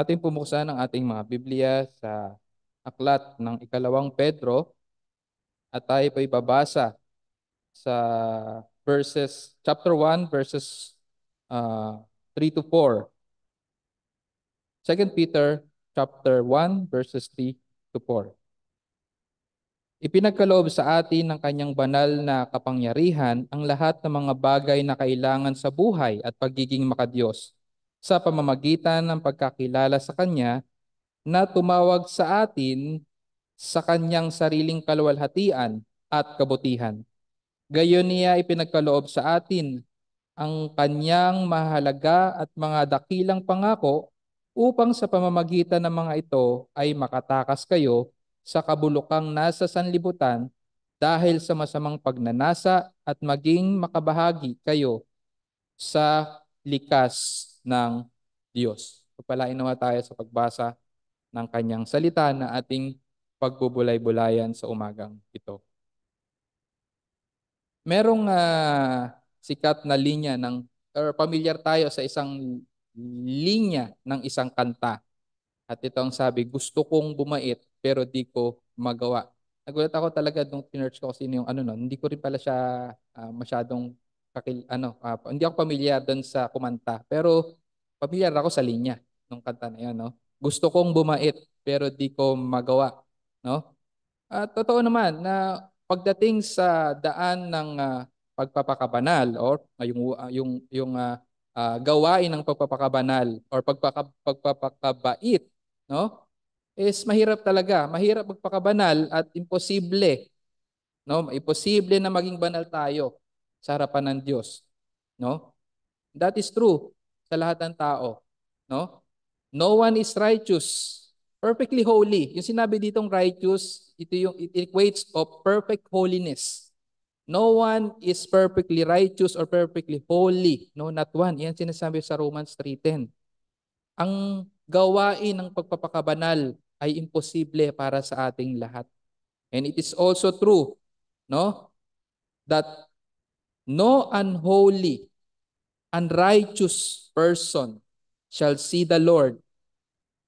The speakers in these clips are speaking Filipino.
ating pumuksan ang ating mga Biblia sa aklat ng ikalawang Pedro at tayo po'y babasa sa chapter 1, verses 3 to 4. 2 Peter chapter 1, verses 3 to 4. Ipinagkaloob sa atin ng kanyang banal na kapangyarihan ang lahat ng mga bagay na kailangan sa buhay at pagiging makadiyos sa pamamagitan ng pagkakilala sa Kanya na tumawag sa atin sa Kanyang sariling kaluwalhatian at kabutihan. Gayon niya ipinagkaloob sa atin ang Kanyang mahalaga at mga dakilang pangako upang sa pamamagitan ng mga ito ay makatakas kayo sa kabulukang nasa sanlibutan dahil sa masamang pagnanasa at maging makabahagi kayo sa likas ng Diyos. Pagpalain nawa tayo sa pagbasa ng kanyang salita na ating pagbubulay-bulayan sa umagang ito. Merong sikat na linya or pamilyar tayo sa isang linya ng isang kanta. At ito ang sabi, gusto kong bumait pero di ko magawa. Nagulat ako talaga nung pinearch ko kasi yung hindi ko rin pala siya masyadong hindi ako pamilyar doon sa kumanta. Pero pamilyar ako sa linya ng kanta na yan, no? Gusto kong bumait pero di ko magawa, no? At totoo naman na pagdating sa daan ng pagpapakabanal or gawain ng pagpapakabanal or pagpapakabait, no? Is mahirap talaga, mahirap magpakabanal at imposible, no? Imposible na maging banal tayo sa harapan ng Diyos, no? That is true sa lahat ng tao, no? No one is righteous, perfectly holy. Yung sinabi ditong righteous, it equates of perfect holiness. No one is perfectly righteous or perfectly holy. No, not one. Yan sinasabi sa Romans 3:10. Ang gawain ng pagpapakabanal ay imposible para sa ating lahat. And it is also true, no, that no unholy, unrighteous person shall see the Lord.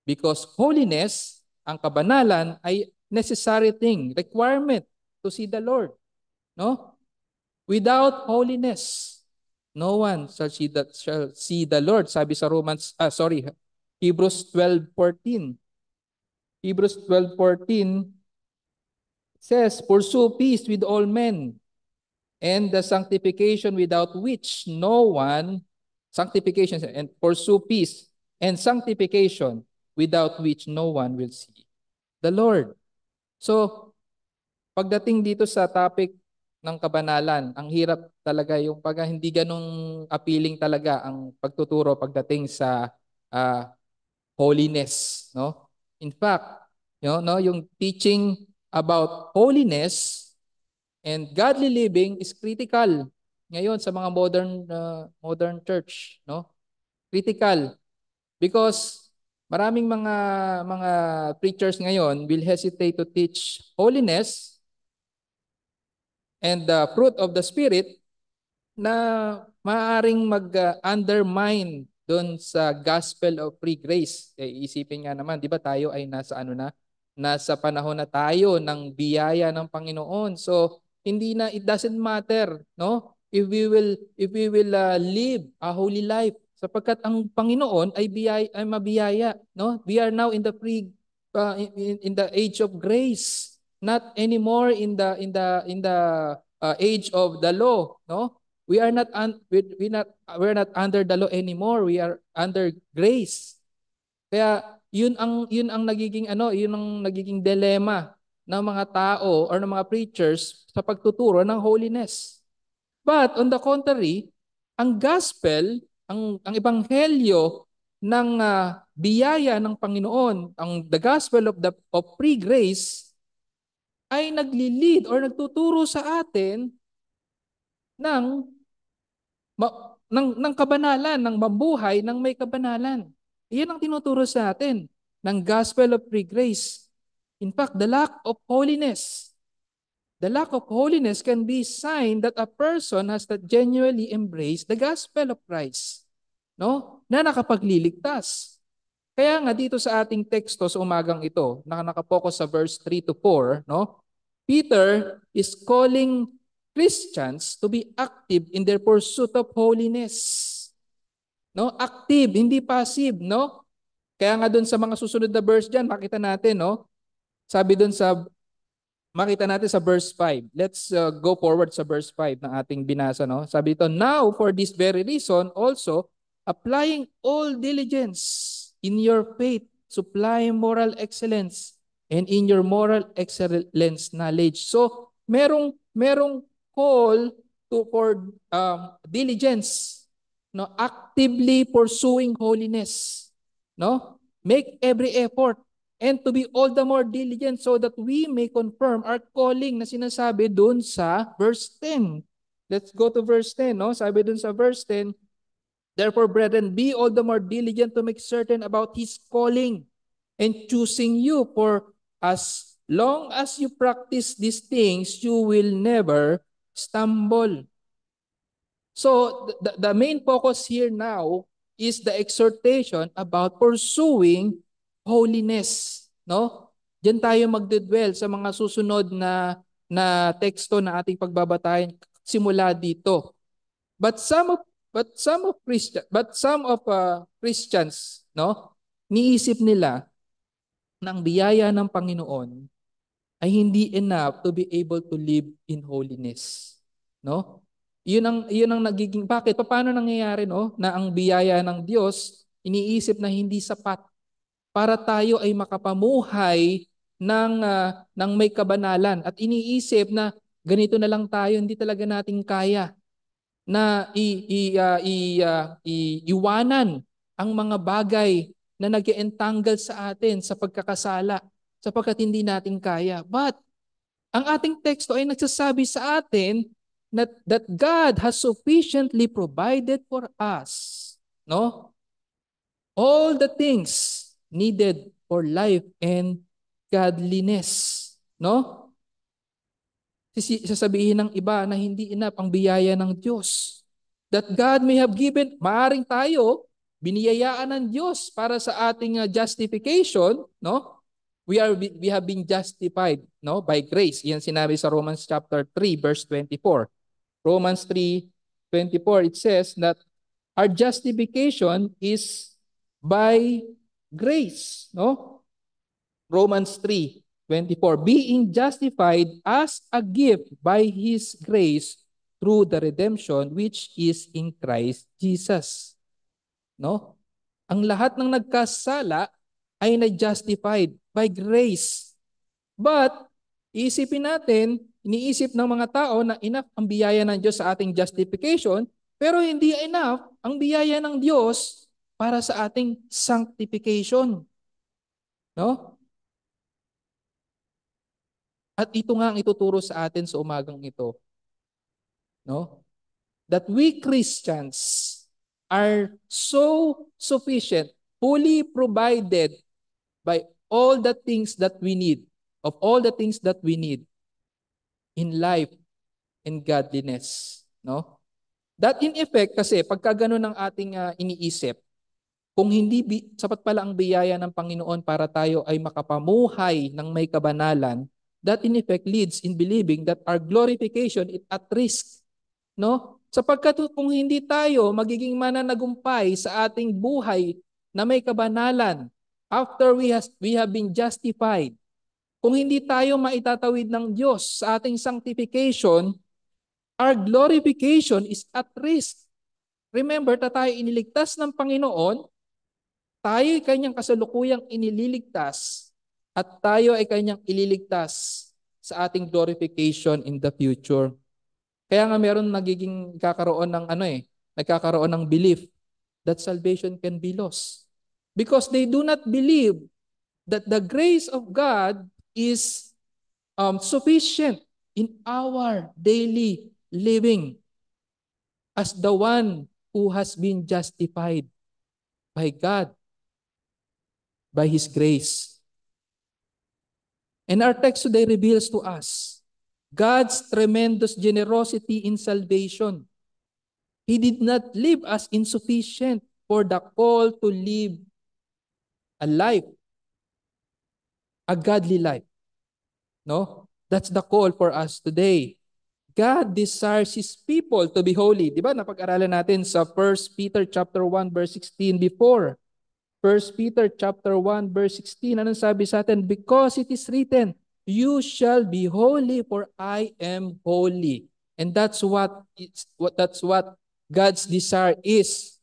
Because holiness, ang kabanalan, ay necessary thing, requirement to see the Lord. No? Without holiness, no one shall see the Lord. Sabi sa Hebrews 12:14. Hebrews 12:14 says, pursue peace with all men and the sanctification without which no one, sanctification and pursue peace and sanctification without which no one will see the Lord. So, pagdating dito sa topic ng kabanalan, ang hirap talaga yung pag hindi ganong appealing talaga ang pagtuturo pagdating sa holiness, no? In fact, yung teaching about holiness and godly living is critical ngayon sa mga modern church, no? Critical because maraming mga preachers ngayon will hesitate to teach holiness and the fruit of the Spirit na maaaring mag-undermine doon sa gospel of free grace. Isipin nga naman, di ba tayo ay nasa panahon na tayo ng biyaya ng Panginoon. So, it doesn't matter, no? If we will live a holy life sapagkat ang Panginoon ay mabiyaya, no? We are now in the in the age of grace, not anymore in the age of the law, no? We're not under the law anymore. We are under grace. Kaya yun ang nagiging dilemma ng mga tao or ng mga preachers sa pagtuturo ng holiness. But on the contrary, ang gospel, ang ebanghelyo ng biyaya ng Panginoon, the gospel of free grace ay nagli-lead or nagtuturo sa atin ng kabanalan, ng mabuhay, ng may kabanalan. Iyan ang tinuturo sa atin ng gospel of free grace. In fact, the lack of holiness can be sign that a person has not genuinely embraced the gospel of Christ, no? Na nakapagliligtas. Kaya nga dito sa ating teksto sa umagang ito, nakapokus sa verse 3 to 4, no? Peter is calling Christians to be active in their pursuit of holiness. No? Active, hindi passive, no? Kaya nga doon sa mga susunod na verse diyan, makita natin, no? Sabi doon sa makita natin sa verse 5. Let's go forward sa verse 5 ng ating binasa, no? Sabi ito, now for this very reason also applying all diligence in your faith, supply moral excellence, and in your moral excellence knowledge. So, merong call to for diligence, no? Actively pursuing holiness, no? Make every effort and to be all the more diligent so that we may confirm our calling na sinasabi dun sa verse 10. Let's go to verse 10. No? Sabi dun sa verse 10, therefore, brethren, be all the more diligent to make certain about His calling and choosing you. For as long as you practice these things, you will never stumble. So the main focus here now is the exhortation about pursuing holiness, no? Diyan tayo magdedwell sa mga susunod na teksto na ating pagbabatayan simula dito. But some of Christians, no? Niisip nila na ang biyaya ng Panginoon ay hindi enough to be able to live in holiness, no? Yun ang nagiging bakit paano nangyayari, no, na ang biyaya ng Diyos iniisip na hindi sapat para tayo ay makapamuhay ng may kabanalan at iniisip na ganito na lang tayo, hindi talaga natin kaya na iwanan ang mga bagay na nag-entangle sa atin sa pagkakasala sapagkat hindi natin kaya. But ang ating teksto ay nagsasabi sa atin that God has sufficiently provided for us, no? All the things needed for life and godliness, no? Sasabihin ng iba na hindi enough ang biyaya ng Diyos. That God may have given, maaring tayo, biniyayaan ng Diyos para sa ating justification, no? We have been justified, no, by grace. Iyan sinabi sa Romans chapter 3 verse 24. Romans 3:24, it says that our justification is by grace, no? Romans 3:24, being justified as a gift by His grace through the redemption which is in Christ Jesus, no? Ang lahat ng nagkasala ay na-justified by grace. But isipin natin, iniisip ng mga tao na enough ang biyaya ng Diyos sa ating justification, pero hindi enough ang biyaya ng Diyos para sa ating sanctification, no? At ito nga ang ituturo sa atin sa umagang ito, no? That we Christians are so sufficient, fully provided by all the things that we need, of all the things that we need in life and godliness, no? That in effect kasi pagka ganun ang ating iniisip, kung hindi sapat pala ang biyaya ng Panginoon para tayo ay makapamuhay ng may kabanalan, that in effect leads in believing that our glorification is at risk, no? Sapagkat kung hindi tayo magiging mananagumpay sa ating buhay na may kabanalan after we have been justified, kung hindi tayo maitatawid ng Diyos sa ating sanctification, our glorification is at risk. Remember, tayo iniligtas ng Panginoon, tayo ay kanyang kasalukuyang inililigtas, at tayo ay kanyang ililigtas sa ating glorification in the future. Kaya nga meron nagkakaroon ng belief that salvation can be lost. Because they do not believe that the grace of God is sufficient in our daily living as the one who has been justified by God, by His grace. And our text today reveals to us God's tremendous generosity in salvation. He did not leave us insufficient for the call to live a life, a godly life. No? That's the call for us today. God desires His people to be holy. Di ba? Napag-aralan natin sa 1 Peter chapter 1 verse 16 before. 1 Peter chapter 1 verse 16, anong sabi sa atin? Because it is written, you shall be holy for I am holy. And that's what God's desire is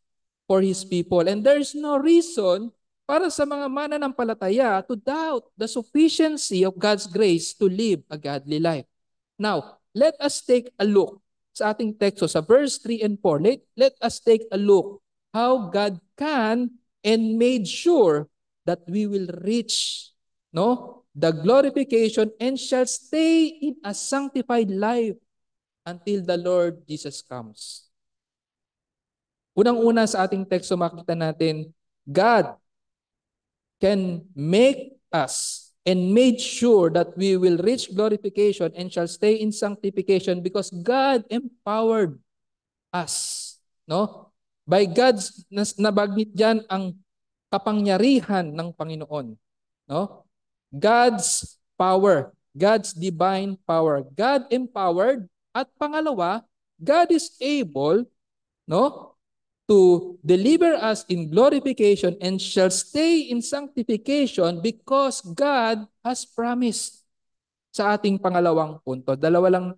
for His people. And there is no reason para sa mga mananampalataya to doubt the sufficiency of God's grace to live a godly life. Now, let us take a look sa ating teksto sa verse 3 and 4. Let us take a look how God can and made sure that we will reach the glorification and shall stay in a sanctified life until the Lord Jesus comes. Unang-una sa ating teksto makita natin, God can make us and made sure that we will reach glorification and shall stay in sanctification because God empowered us. No? By God's, nabanggit dyan ang kapangyarihan ng Panginoon. No? God's power, God's divine power. God empowered at pangalawa, God is able to deliver us in glorification and shall stay in sanctification because God has promised. Sa ating pangalawang punto, dalawa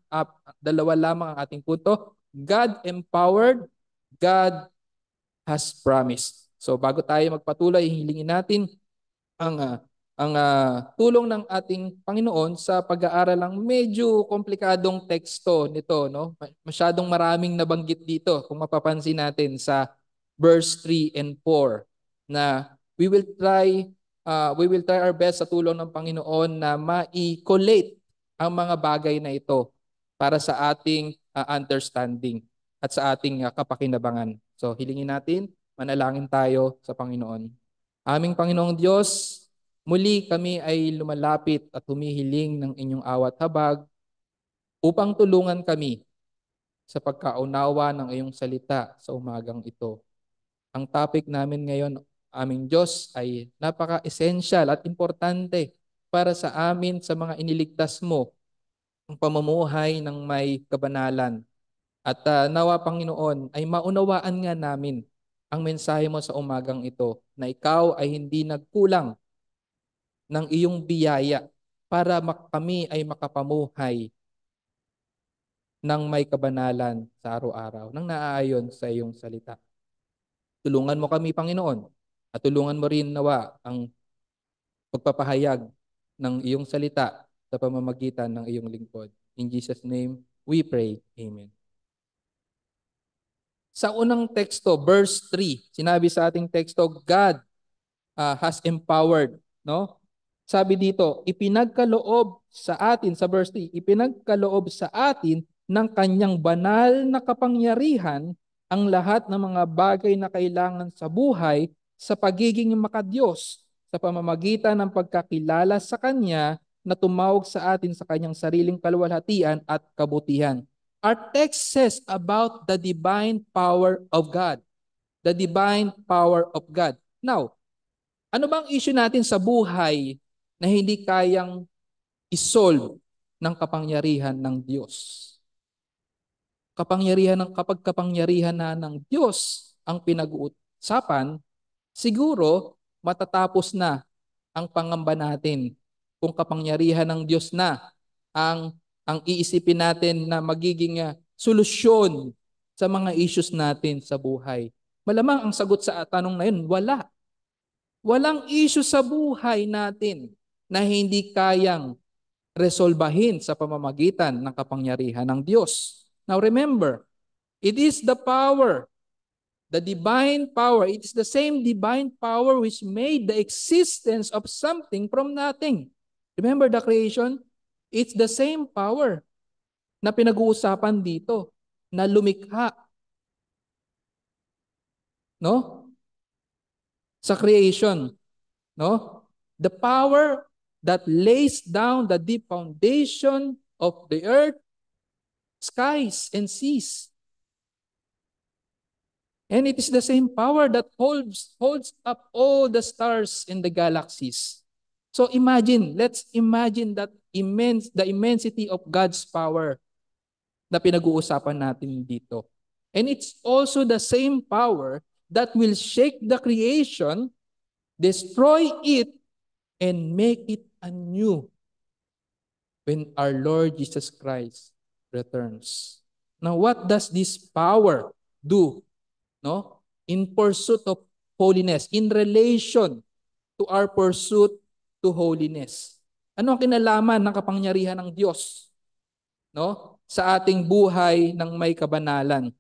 lamang ang ating punto. God empowered, God has promised. So bago tayo magpatuloy, hilingin natin ang tulong ng ating Panginoon sa pag-aaral ng medyo komplikadong teksto nito, no? Masyadong maraming nabanggit dito kung mapapansin natin sa verse 3 and 4 na we will try our best sa tulong ng Panginoon na ma-collate ang mga bagay na ito para sa ating understanding at sa ating kapakinabangan. So hilingin natin, manalangin tayo sa Panginoon. Aming Panginoong Diyos, muli kami ay lumalapit at humihiling ng inyong awat habag upang tulungan kami sa pagkaunawa ng iyong salita sa umagang ito. Ang topic namin ngayon, aming Diyos, ay napaka-essential at importante para sa amin sa mga iniligtas mo, ang pamumuhay ng may kabanalan. At nawa, Panginoon, ay maunawaan nga namin ang mensahe mo sa umagang ito na ikaw ay hindi nagkulang ng iyong biyaya para kami ay makapamuhay ng may kabanalan sa araw-araw, nang naaayon sa iyong salita. Tulungan mo kami, Panginoon, at tulungan mo rin nawa ang pagpapahayag ng iyong salita sa pamamagitan ng iyong lingkod. In Jesus' name, we pray. Amen. Sa unang teksto, verse 3, sinabi sa ating teksto, God has empowered. No? Sabi dito, ipinagkaloob sa atin, sa verse 3, ipinagkaloob sa atin ng kanyang banal na kapangyarihan ang lahat ng mga bagay na kailangan sa buhay sa pagiging makadiyos sa pamamagitan ng pagkakilala sa Kanya na tumawag sa atin sa Kanyang sariling kaluwalhatian at kabutihan. Our text says about the divine power of God. The divine power of God. Now, ano bang issue natin sa buhay na hindi kayang isolve ng kapangyarihan ng Diyos? Kapag kapangyarihan na ng Diyos ang pinag-uusapan, siguro matatapos na ang pangamba natin kung kapangyarihan ng Diyos na ang iisipin natin na magiging solusyon sa mga issues natin sa buhay. Malamang ang sagot sa tanong na yun, wala. Walang issue sa buhay natin na hindi kayang resolbahin sa pamamagitan ng kapangyarihan ng Diyos. Now remember, it is the power, the divine power. It is the same divine power which made the existence of something from nothing. Remember the creation? It's the same power na pinag-uusapan dito, na lumikha. No? Sa creation. No? The power that lays down the deep foundation of the earth, skies, and seas. And it is the same power that holds up all the stars in the galaxies. So let's imagine the immensity of God's power na pinag-uusapan natin dito. And it's also the same power that will shake the creation, destroy it, and make it anew when our Lord Jesus Christ returns. Now, what does this power do? No? In pursuit of holiness, in relation to our pursuit to holiness. Ano ang kinalaman ng kapangyarihan ng Diyos, no, sa ating buhay ng may kabanalan?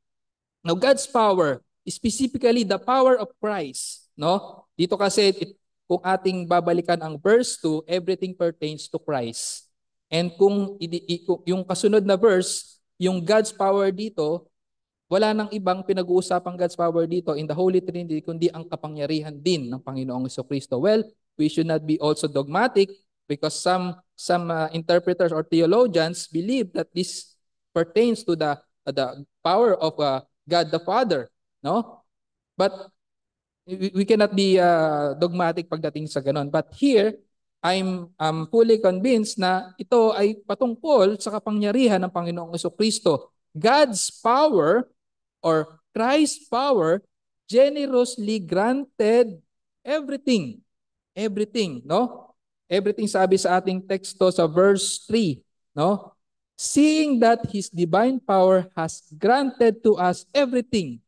Now, God's power, specifically the power of Christ, no? Dito kasi kung ating babalikan ang verse 2, everything pertains to Christ. And kung yung kasunod na verse, yung God's power dito, wala nang ibang pinag-uusapang God's power dito in the Holy Trinity kundi ang kapangyarihan din ng Panginoong Jesucristo. Well, we should not be also dogmatic because some interpreters or theologians believe that this pertains to the power of God the Father, no? But we cannot be dogmatic pagdating sa ganon. But here, I'm fully convinced na ito ay patungkol sa kapangyarihan ng Panginoong Jesucristo. God's power or Christ's power generously granted everything. Everything, no? Everything sabi sa ating teksto sa verse 3, no? Seeing that His divine power has granted to us everything.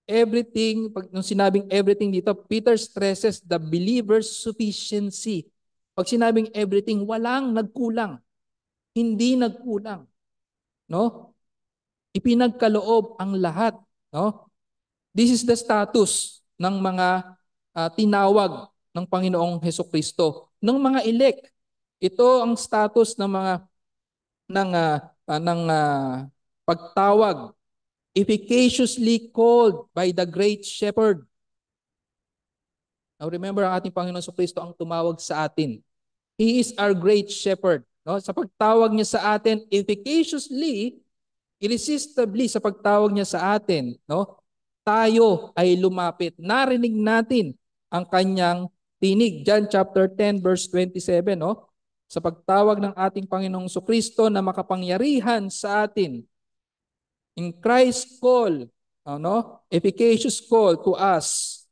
Everything, pag nung sinabing everything dito, Peter stresses the believer's sufficiency. Pag sinabing everything, walang nagkulang. Hindi nagkulang. No? Ipinagkaloob ang lahat, no? This is the status ng mga tinawag ng Panginoong Hesukristo, ng mga elect. Ito ang status ng mga pagtawag, efficaciously called by the great shepherd. Now remember, ang ating Panginoong Hesukristo ang tumawag sa atin. He is our great shepherd, no? Sa pagtawag niya sa atin, efficaciously, irresistibly sa pagtawag niya sa atin, no? Tayo ay lumapit. Narinig natin ang kanyang tinig. John chapter 10 verse 27, no? Sa pagtawag ng ating Panginoong Jesucristo na makapangyarihan sa atin. In Christ's call, no? Efficacious call to us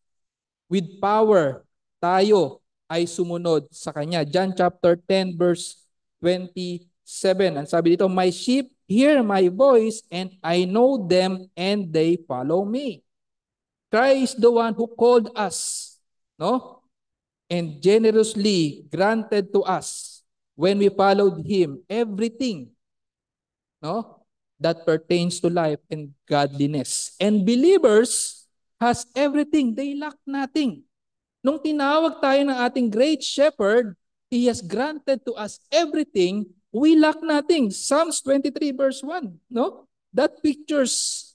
with power, tayo ay sumunod sa kanya. John chapter 10 verse 27. Ang sabi dito, my sheep hear my voice and I know them and they follow me. Christ is the one who called us, no? And generously granted to us when we followed Him everything, no? That pertains to life and godliness. And believers has everything. They lack nothing. Nung tinawag tayo ng ating great shepherd, He has granted to us everything. We lack nothing. Psalms 23 verse 1, no? That pictures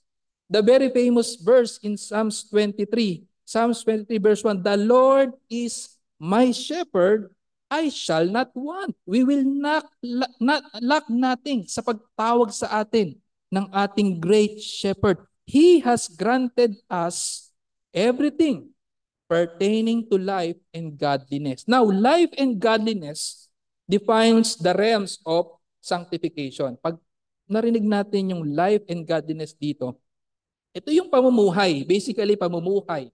the very famous verse in Psalms 23. Psalms 23 verse 1, the Lord is my shepherd, I shall not want. We will not lack nothing sa pagtawag sa atin ng ating great shepherd. He has granted us everything pertaining to life and godliness. Now, life and godliness defines the realms of sanctification. Pag narinig natin yung life and godliness dito, ito yung pamumuhay, basically pamumuhay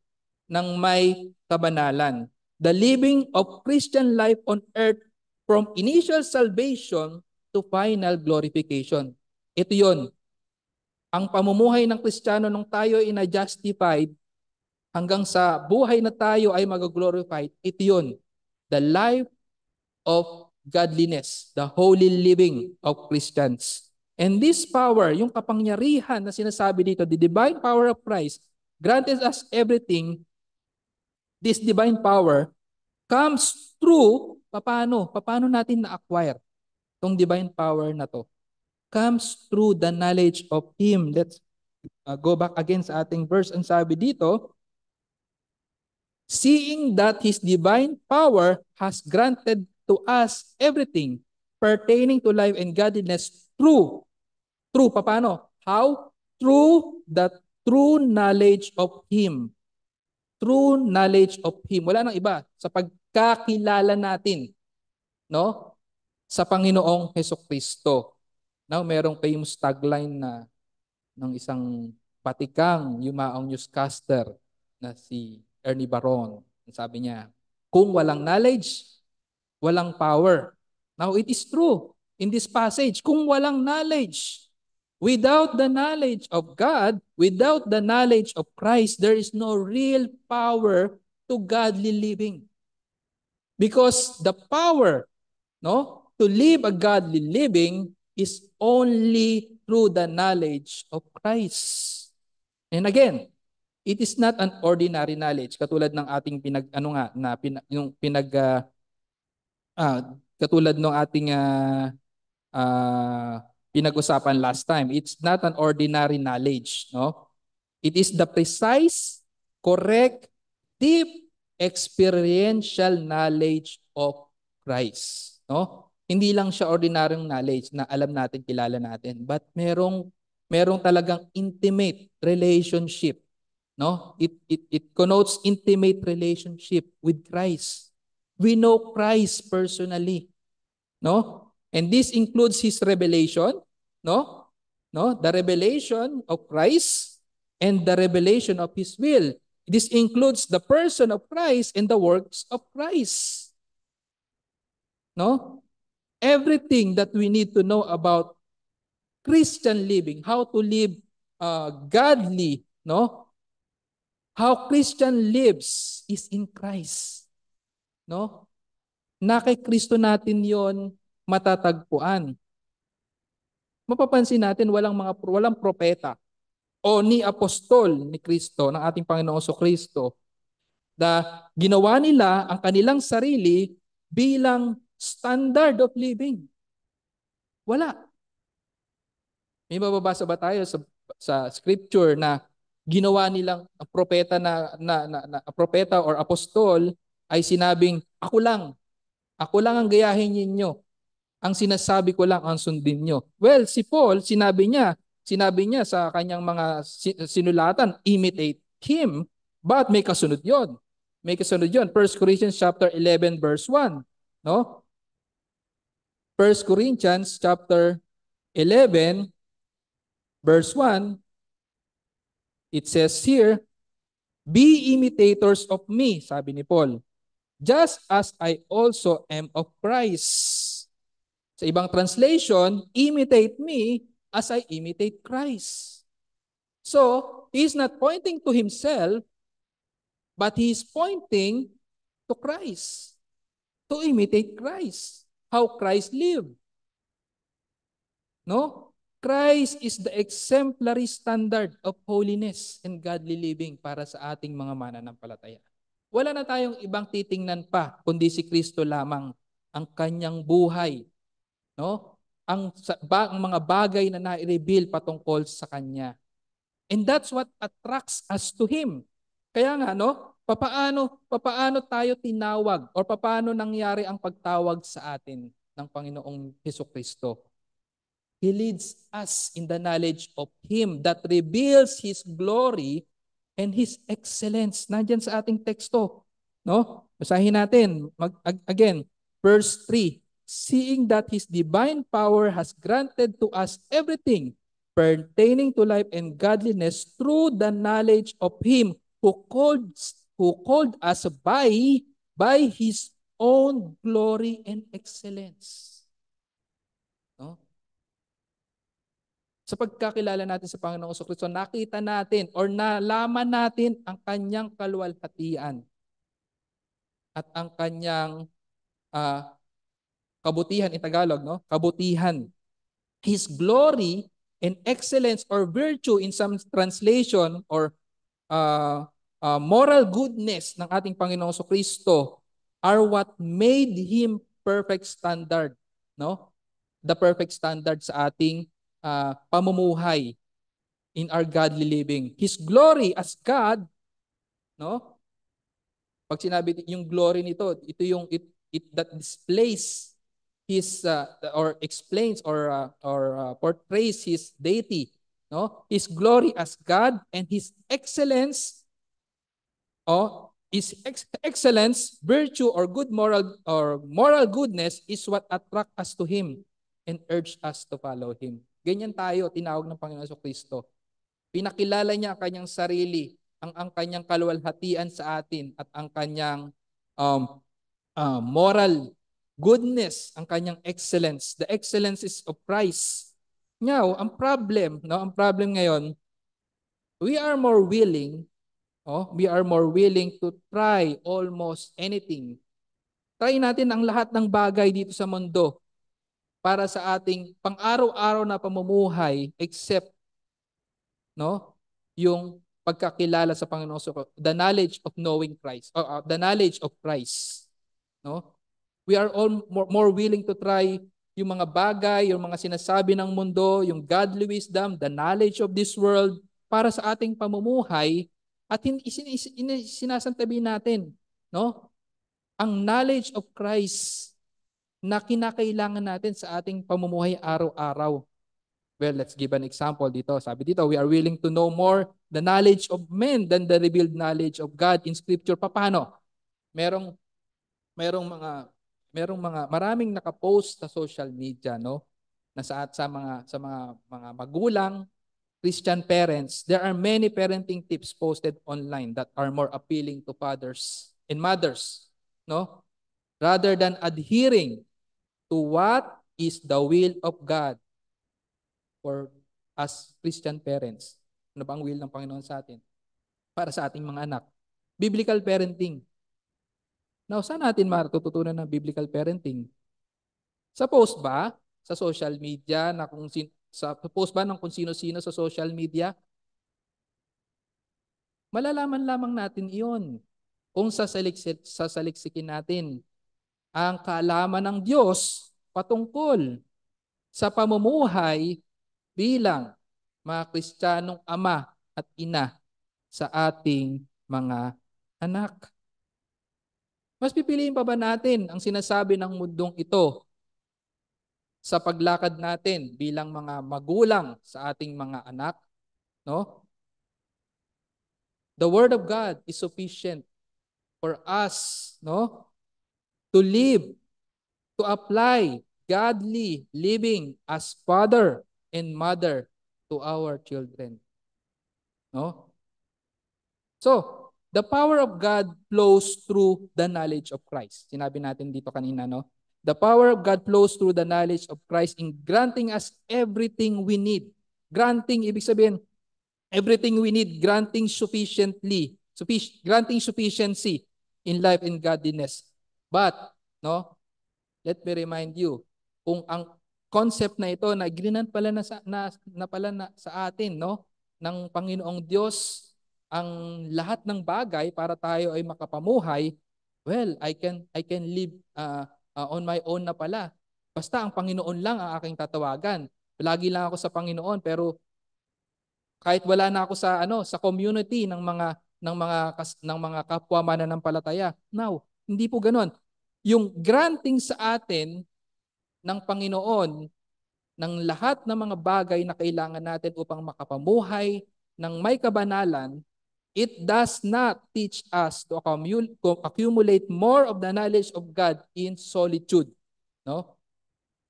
ng may kabanalan. The living of Christian life on earth from initial salvation to final glorification. Ito yun. Ang pamumuhay ng Kristiyano nung tayo ay na-justified hanggang sa buhay na tayo ay mag-glorified, ito yun. The life of godliness, the holy living of Christians. And this power, yung kapangyarihan na sinasabi dito, the divine power of Christ, granted us everything. This divine power comes through, paano natin na-acquire itong divine power na to? Comes through the knowledge of Him. Let's go back again sa ating verse. Ang sabi dito, seeing that His divine power has granted to us everything pertaining to life and godliness through paano? How? Through the true knowledge of Him. True knowledge of Him. Wala nang iba. Sa pagkakilala natin, no? Sa Panginoong Hesukristo. Now, merong famous tagline na ng isang batikang yumaong newscaster na si Ernie Baron. Sabi niya, kung walang knowledge, walang power. Now, it is true in this passage. Kung walang knowledge, without the knowledge of God, without the knowledge of Christ, there is no real power to godly living. Because the power, no, to live a godly living is only through the knowledge of Christ. And again, it is not an ordinary knowledge katulad ng ating katulad ng ating pinag-usapan last time. It's not an ordinary knowledge, no? It is the precise, correct, deep, experiential knowledge of Christ, no? Hindi lang siya ordinaryong knowledge na alam natin, kilala natin, but merong talagang intimate relationship, no? It connotes intimate relationship with Christ. We know Christ personally, no? And this includes His revelation, no? No, the revelation of Christ and the revelation of His will. This includes the person of Christ and the works of Christ. No? Everything that we need to know about Christian living, how to live godly, no? How Christian lives is in Christ. No? Na kay Kristo natin 'yon matatagpuan. Mapapansin natin walang propeta o ni apostol ni Kristo, ng ating Panginoong Kristo, na ginawa nila ang kanilang sarili bilang standard of living. Wala. May mababasa ba tayo sa scripture na ginawa nilang propeta na propeta or apostol ay sinabing, ako lang ang gayahin ninyo. Ang sinasabi ko lang ang sundin nyo. Well, si Paul, sinabi niya sa kanyang mga sinulatan, imitate him, but may kasunod yon. May kasunod yon. 1 Corinthians chapter 11 verse 1. No? 1 Corinthians chapter 11 verse 1, it says here, be imitators of me, sabi ni Paul, just as I also am of Christ. Sa ibang translation, imitate me as I imitate Christ. So, he's not pointing to himself, but he's pointing to Christ. To imitate Christ. How Christ lived. No? Christ is the exemplary standard of holiness and godly living para sa ating mga mananampalataya. Wala na tayong ibang titingnan pa, kundi si Kristo lamang, ang kanyang buhay, no? Ang mga bagay na na-reveal patungkol sa kanya. And that's what attracts us to Him. Kaya nga, no? Papaano tayo tinawag or papaano nangyari ang pagtawag sa atin ng Panginoong Hesukristo? He leads us in the knowledge of Him that reveals His glory and His excellence. Nandiyan sa ating teksto, no? Basahin natin again, verse 3. Seeing that His divine power has granted to us everything pertaining to life and godliness through the knowledge of Him who called us by His own glory and excellence. No? Sa pagkakilala natin sa Panginoong Kristo, nakita natin or nalaman natin ang kanyang kaluwalhatian at ang kanyang kabutihan in Tagalog, no? Kabutihan. His glory and excellence or virtue in some translation or moral goodness ng ating Panginoong Kristo are what made Him perfect standard, no? The perfect standard sa ating pamumuhay in our godly living. His glory as God, no? Pag sinabi yung glory nito, ito yung it that displays His or explains or portrays His deity, no? His glory as God and his excellence, excellence, virtue, or moral goodness is what attract us to him and urge us to follow him. Ganyan tayo tinawag ng Panginoon Kristo. Pinakilala niya ang kanyang sarili, ang kanyang kaluwalhatian sa atin at ang kanyang moral goodness, ang kanyang excellence. The excellence is of Christ. Now, ang problem ngayon, we are more willing to try almost anything. Try natin ang lahat ng bagay dito sa mundo para sa ating pang-araw-araw na pamumuhay except yung pagkakilala sa Panginoon, the knowledge of knowing Christ, the knowledge of Christ. We are all more willing to try yung mga bagay, yung mga sinasabi ng mundo, yung godly wisdom, the knowledge of this world para sa ating pamumuhay at sinasantabi natin, ang knowledge of Christ na kinakailangan natin sa ating pamumuhay araw-araw. Well, let's give an example dito. Sabi dito, we are willing to know more the knowledge of men than the revealed knowledge of God in Scripture. Paano? Maraming nakapost sa social media, na sa mga magulang, Christian parents, there are many parenting tips posted online that are more appealing to fathers and mothers, rather than adhering to what is the will of God for as Christian parents. Ano ba ang will ng Panginoon sa atin? Para sa ating mga anak. Biblical parenting. Now, saan natin matututunan ng biblical parenting? Sa post ba? Sa social media? Sa post ba ng kung sino-sino sa social media? Malalaman lamang natin iyon kung sasaliksikin natin ang kaalaman ng Diyos patungkol sa pamumuhay bilang mga Kristiyanong ama at ina sa ating mga anak. Mas pipiliin pa ba natin ang sinasabi ng mundong ito sa paglakad natin bilang mga magulang sa ating mga anak? The Word of God is sufficient for us, to live, to apply godly living as father and mother to our children. So, the power of God flows through the knowledge of Christ. Sinabi natin dito kanina, The power of God flows through the knowledge of Christ in granting us everything we need. Granting, ibig sabihin, everything we need, granting sufficiency in life and godliness. But, let me remind you, kung ang concept na ito na gininan pala sa atin, ng Panginoong Diyos ang lahat ng bagay para tayo ay makapamuhay, well, I can live on my own na pala. Basta ang Panginoon lang ang aking tatawagan. Lagi lang ako sa Panginoon, pero kahit wala na ako sa community ng mga kapwa mananampalataya. Now, hindi po ganoon. Yung granting sa atin ng Panginoon ng lahat ng mga bagay na kailangan natin upang makapamuhay ng may kabanalan, it does not teach us to accumulate more of the knowledge of God in solitude.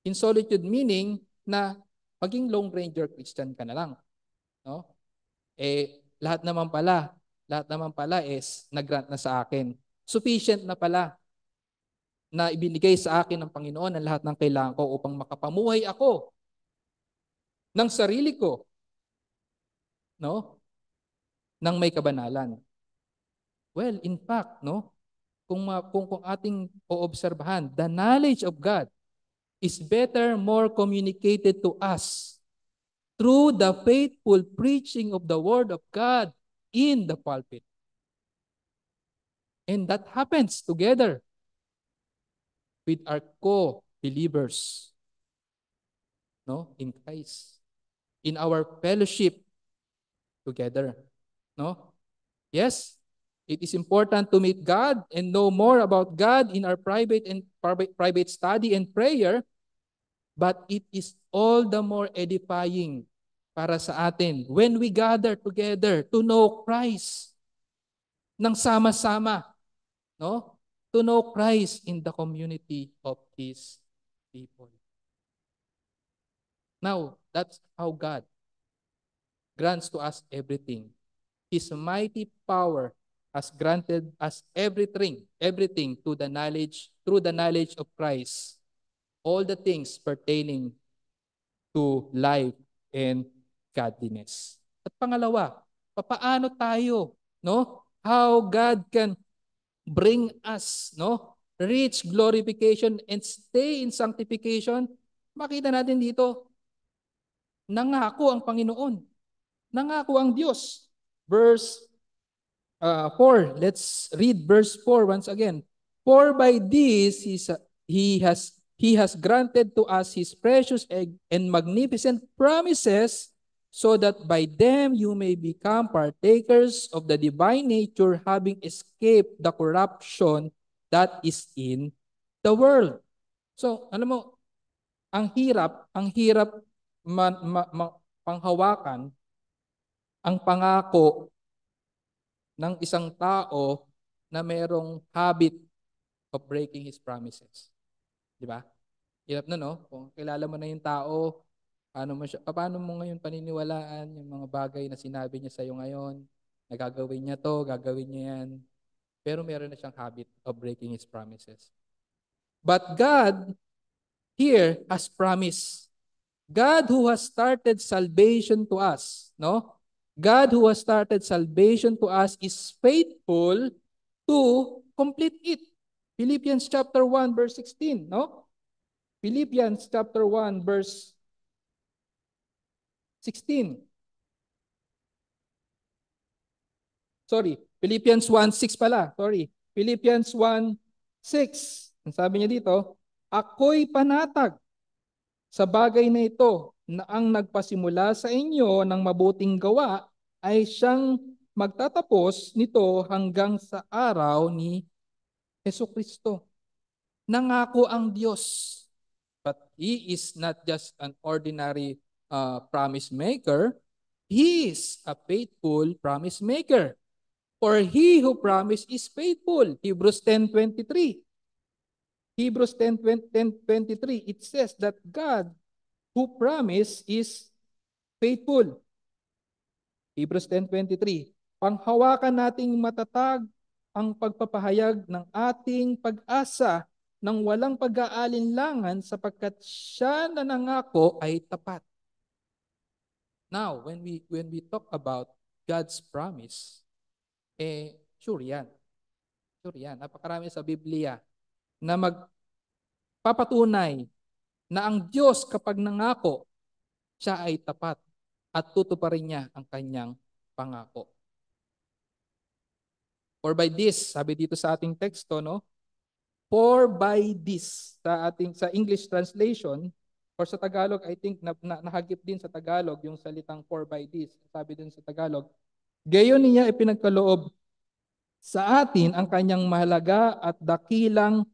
In solitude meaning na maging Lone Ranger Christian ka na lang. Lahat naman pala is nag-grant na sa akin. Sufficient na pala na ibinigay sa akin ng Panginoon ang lahat ng kailangan ko upang makapamuhay ako ng sarili ko, ng may kabanalan. Well, in fact, kung ating oobserbahan, the knowledge of God is better, more communicated to us through the faithful preaching of the Word of God in the pulpit. And that happens together with our co-believers, in Christ, in our fellowship together. Yes, it is important to meet God and know more about God in our private study and prayer, but it is all the more edifying para sa atin when we gather together to know Christ nang sama-sama, no? To know Christ in the community of His people. Now, that's how God grants to us everything. His mighty power has granted us everything through the knowledge of Christ, all the things pertaining to life and godliness. At pangalawa, papaano tayo, no? How God can bring us, no? Reach glorification and stay in sanctification. Makita natin dito, nangako ang Panginoon. Nangako ang Diyos. Verse 4. Let's read verse 4 once again. For by this he has granted to us his precious and magnificent promises, so that by them you may become partakers of the divine nature, having escaped the corruption that is in the world. So, alam mo, ang hirap panghawakan ang pangako ng isang tao na mayroong habit of breaking his promises. Di ba? Hirap na, no? Kung kilala mo na yung tao, paano mo ngayon paniniwalaan yung mga bagay na sinabi niya sa'yo ngayon, na gagawin niya to, gagawin niya yan. Pero meron na siyang habit of breaking his promises. But God here has promised. God who has started salvation to us, no? God who has started salvation to us is faithful to complete it. Philippians chapter 1 verse 16, no? Philippians chapter 1 verse 16. Sorry, Philippians 1:6 pala. Sorry. Philippians 1:6. Ang sabi niya dito, ako'y panatag sa bagay na ito, na ang nagpasimula sa inyo ng mabuting gawa ay siyang magtatapos nito hanggang sa araw ni Jesucristo. Nangako ang Diyos. But He is not just an ordinary promise maker. He is a faithful promise maker. For he who promised is faithful. Hebrews 10:23. Hebrews 10:23, it says that God who promised is faithful. Hebrews 10:23. Panghawakan nating matatag ang pagpapahayag ng ating pag-asa ng walang pag-aalinlangan, sapagkat siya na nangako ay tapat. Now, when we talk about God's promise, sure yan. Sure yan. Napakarami sa Biblia na magpapatunay na ang Diyos kapag nangako, siya ay tapat at tutuparin niya ang kanyang pangako. For by this, sabi dito sa ating teksto, no? For by this, sa English translation, or sa Tagalog, I think nahagip din sa Tagalog yung salitang for by this. Sabi din sa Tagalog, gayon niya ipinagkaloob sa atin ang kanyang mahalaga at dakilang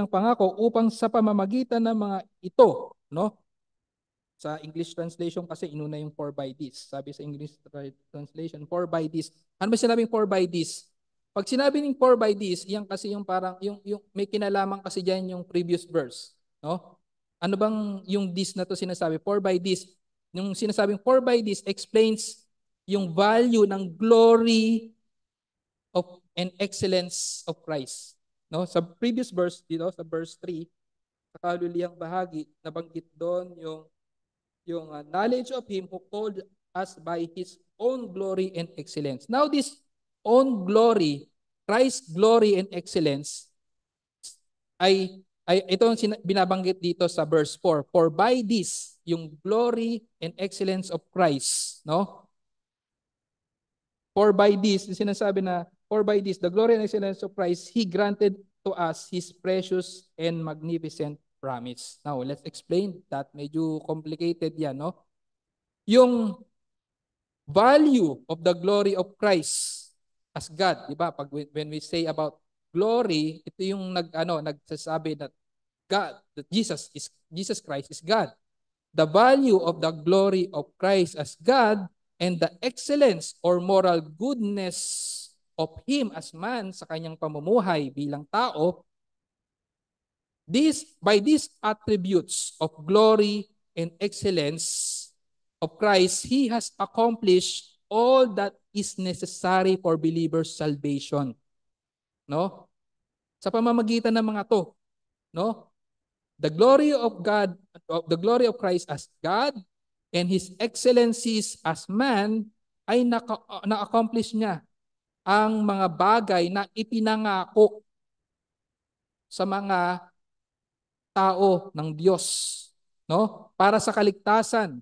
pangako upang sa pamamagitan ng mga ito, no? Sa English translation kasi inuna yung for by this. Sabi sa English translation, for by this. Ano ba sinabing for by this? Pag sinabi ng for by this, yan kasi yung parang yung may kinalaman kasi diyan yung previous verse, no? Ano bang yung this na to sinasabi? For by this. Yung sinasabing for by this explains yung value ng glory of and excellence of Christ. No? Sa previous verse dito, sa verse 3, sa kaluliyang bahagi, nabanggit doon yung knowledge of Him who called us by His own glory and excellence. Now this own glory, Christ's glory and excellence, ay ito ang binabanggit dito sa verse 4. For by this, yung glory and excellence of Christ, no? For by this, sinasabi na, for by this, the glory and excellence of Christ, He granted to us His precious and magnificent promise. Now, let's explain that. Medyo complicated yan, no? Yung value of the glory of Christ as God, di ba? When we say about glory, ito yung nagsasabi that God, that Jesus Christ is God. the value of the glory of Christ as God and the excellence or moral goodness of Him as man sa kanyang pamumuhay bilang tao, by these attributes of glory and excellence of Christ, He has accomplished all that is necessary for believers' salvation. No? Sa pamamagitan ng mga to, no? The glory of God, the glory of Christ as God and His excellencies as man ay na-accomplish niya ang mga bagay na ipinangako sa mga tao ng Diyos, no? Para sa kaligtasan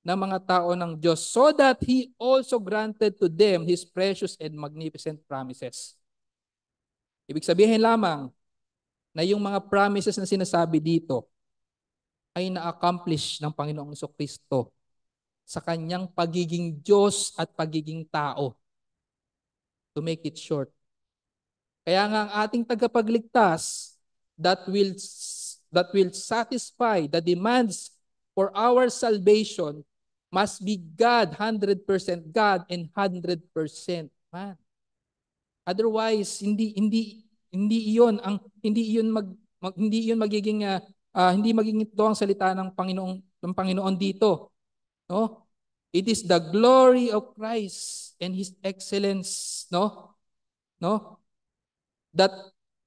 ng mga tao ng Diyos, so that He also granted to them His precious and magnificent promises. Ibig sabihin lamang na yung mga promises na sinasabi dito ay na-accomplish ng Panginoong Jesucristo sa kanyang pagiging Diyos at pagiging tao. To make it short. Kaya nga ang ating tagapagligtas that will satisfy the demands for our salvation must be God, 100% God and 100% man. Otherwise, hindi iyon magiging hindi magiging ito ang salita ng Panginoon dito, no? It is the glory of Christ and His excellence, no? That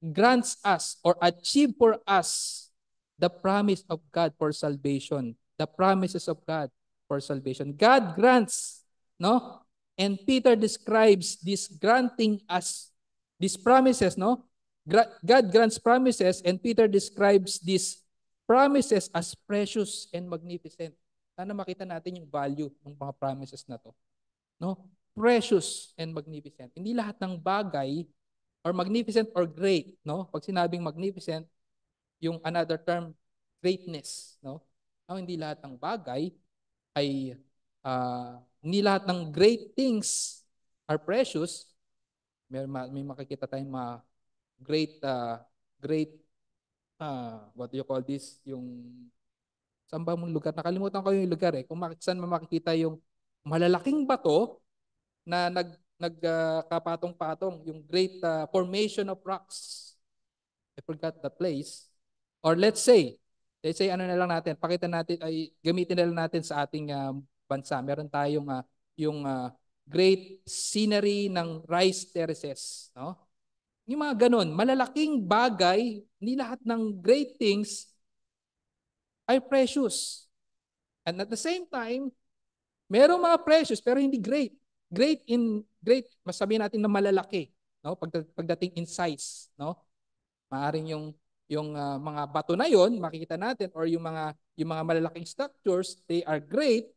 grants us or achieve for us the promise of God for salvation. The promises of God for salvation. God grants, no? And Peter describes this granting as these promises, no? God grants promises and Peter describes these promises as precious and magnificent. Sana makita natin yung value ng mga promises na to. No? Precious and magnificent. Hindi lahat ng bagay or magnificent or great, no? Pag sinabing magnificent, yung another term, greatness, no? Hindi lahat ng bagay ay hindi lahat ng great things are precious. May makikita tayong mga great what do you call this, yung saan ba mong lugar? Nakalimutan ko yung lugar eh. Kung saan makikita yung malalaking bato na nagkapatong-patong, yung great formation of rocks. I forgot the place. Or let's say ano na lang natin, pakita natin, ay gamitin na lang natin sa ating bansa. Meron tayong yung great scenery ng rice terraces, no? Yung mga ganun, malalaking bagay, hindi lahat ng great things ay precious. And at the same time, merong mga precious pero hindi great. Great, masabihin natin na malalaki, no? Pagdating in size, no? Maaring yung mga bato na yon makikita natin, or yung mga malalaking structures, they are great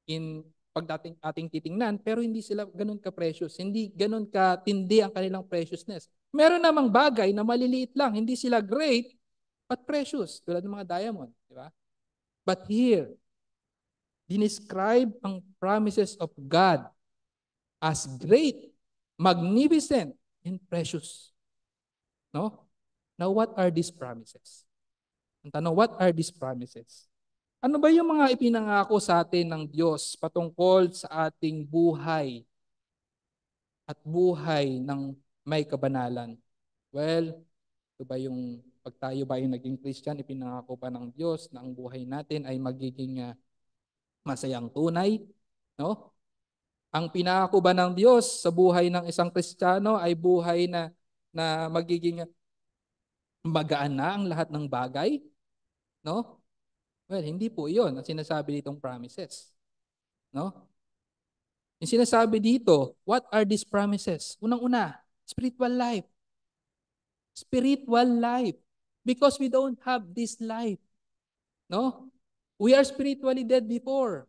in pagdating ating titingnan, pero hindi sila ganoon ka-precious. Hindi ganoon ka-tindi ang kanilang preciousness. Meron namang bagay na maliliit lang, hindi sila great but precious, tulad ng mga diamond, di ba? But here, dinescribe ang promises of God as great, magnificent, and precious. No? Now, what are these promises? Ang tanong, what are these promises? Ano ba yung mga ipinangako sa atin ng Diyos patungkol sa ating buhay at buhay ng may kabanalan? Well, ito ba yung pag tayo ba yung naging Christian, ipinangako pa ng Diyos na ang buhay natin ay magiging masayang tunay? No? Ang pinangako ba ng Diyos sa buhay ng isang Kristiyano ay buhay na magiging magaan na ang lahat ng bagay? No? Well, hindi po 'yon ang sinasabi ditong promises. No? Yung sinasabi dito, what are these promises? Unang-una, spiritual life. Spiritual life. Because we don't have this life. No? We are spiritually dead before.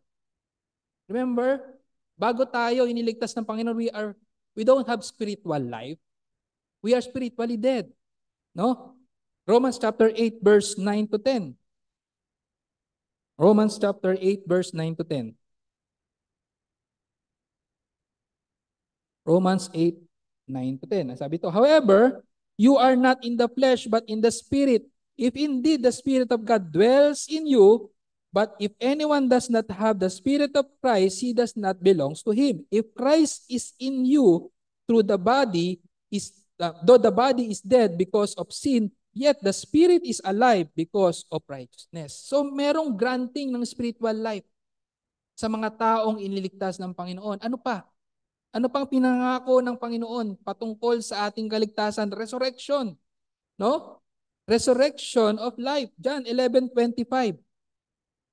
Remember, bago tayo iniligtas ng Panginoon, we don't have spiritual life. We are spiritually dead. No? Romans chapter 8 verse 9 to 10. Romans chapter 8 verse 9 to 10. Romans 8, 9 to 10. Sabi ito, however, you are not in the flesh but in the Spirit. If indeed the Spirit of God dwells in you, But if anyone does not have the Spirit of Christ, he does not belong to him. If Christ is in you through the body, though the body is dead because of sin, yet the Spirit is alive because of righteousness. So merong granting ng spiritual life sa mga taong iniligtas ng Panginoon. Ano pa? Ano pang pinangako ng Panginoon patungkol sa ating kaligtasan? Resurrection. No? Resurrection of life. John 11:25.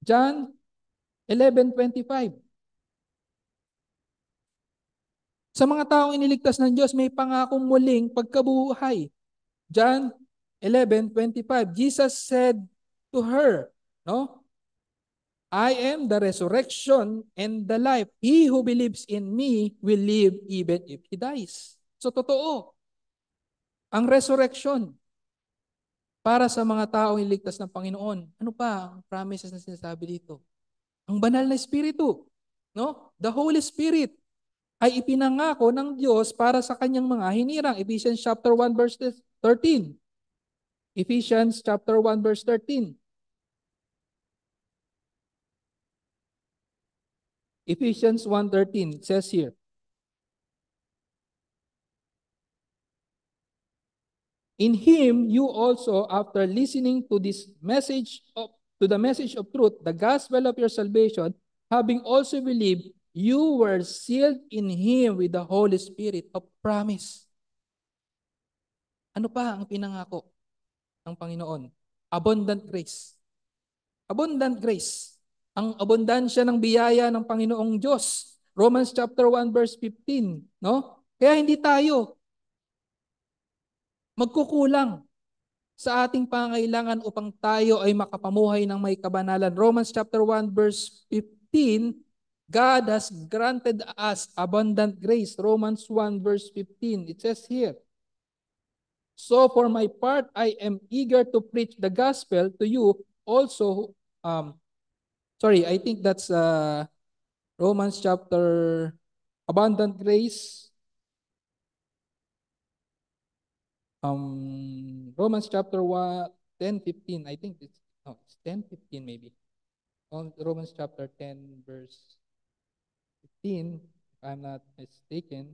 John 11:25. Sa mga taong iniligtas ng Diyos, may pangakong muling pagkabuhay. John 11:25. Jesus said to her, no? I am the resurrection and the life. He who believes in me will live even if he dies. So totoo, ang resurrection para sa mga taong iniligtas ng Panginoon. Ano pa ang promises na sinasabi dito? Ang banal na Espiritu, no? The Holy Spirit ay ipinangako ng Diyos para sa kanyang mga hinirang. Ephesians chapter 1 verse 13. Ephesians chapter 1 verse 13. Ephesians 1:13 says here, in him you also, after listening to this message to the message of truth, the gospel of your salvation, having also believed, you were sealed in him with the Holy Spirit of promise. Ano pa ang pinangako ng Panginoon? Abundant grace. Abundant grace. Ang abundansya ng biyaya ng Panginoong Diyos. Romans chapter 1 verse 15, no? Kaya hindi tayo magkukulang sa ating pangailangan upang tayo ay makapamuhay ng may kabanalan. Romans chapter 1 verse 15, God has granted us abundant grace. Romans 1 verse 15, it says here, so for my part, I am eager to preach the gospel to you also. I think that's Romans chapter abundant grace. Romans chapter 1, 10:15. I think it's 10:15 maybe. Romans chapter 10 verse 15, if I'm not mistaken.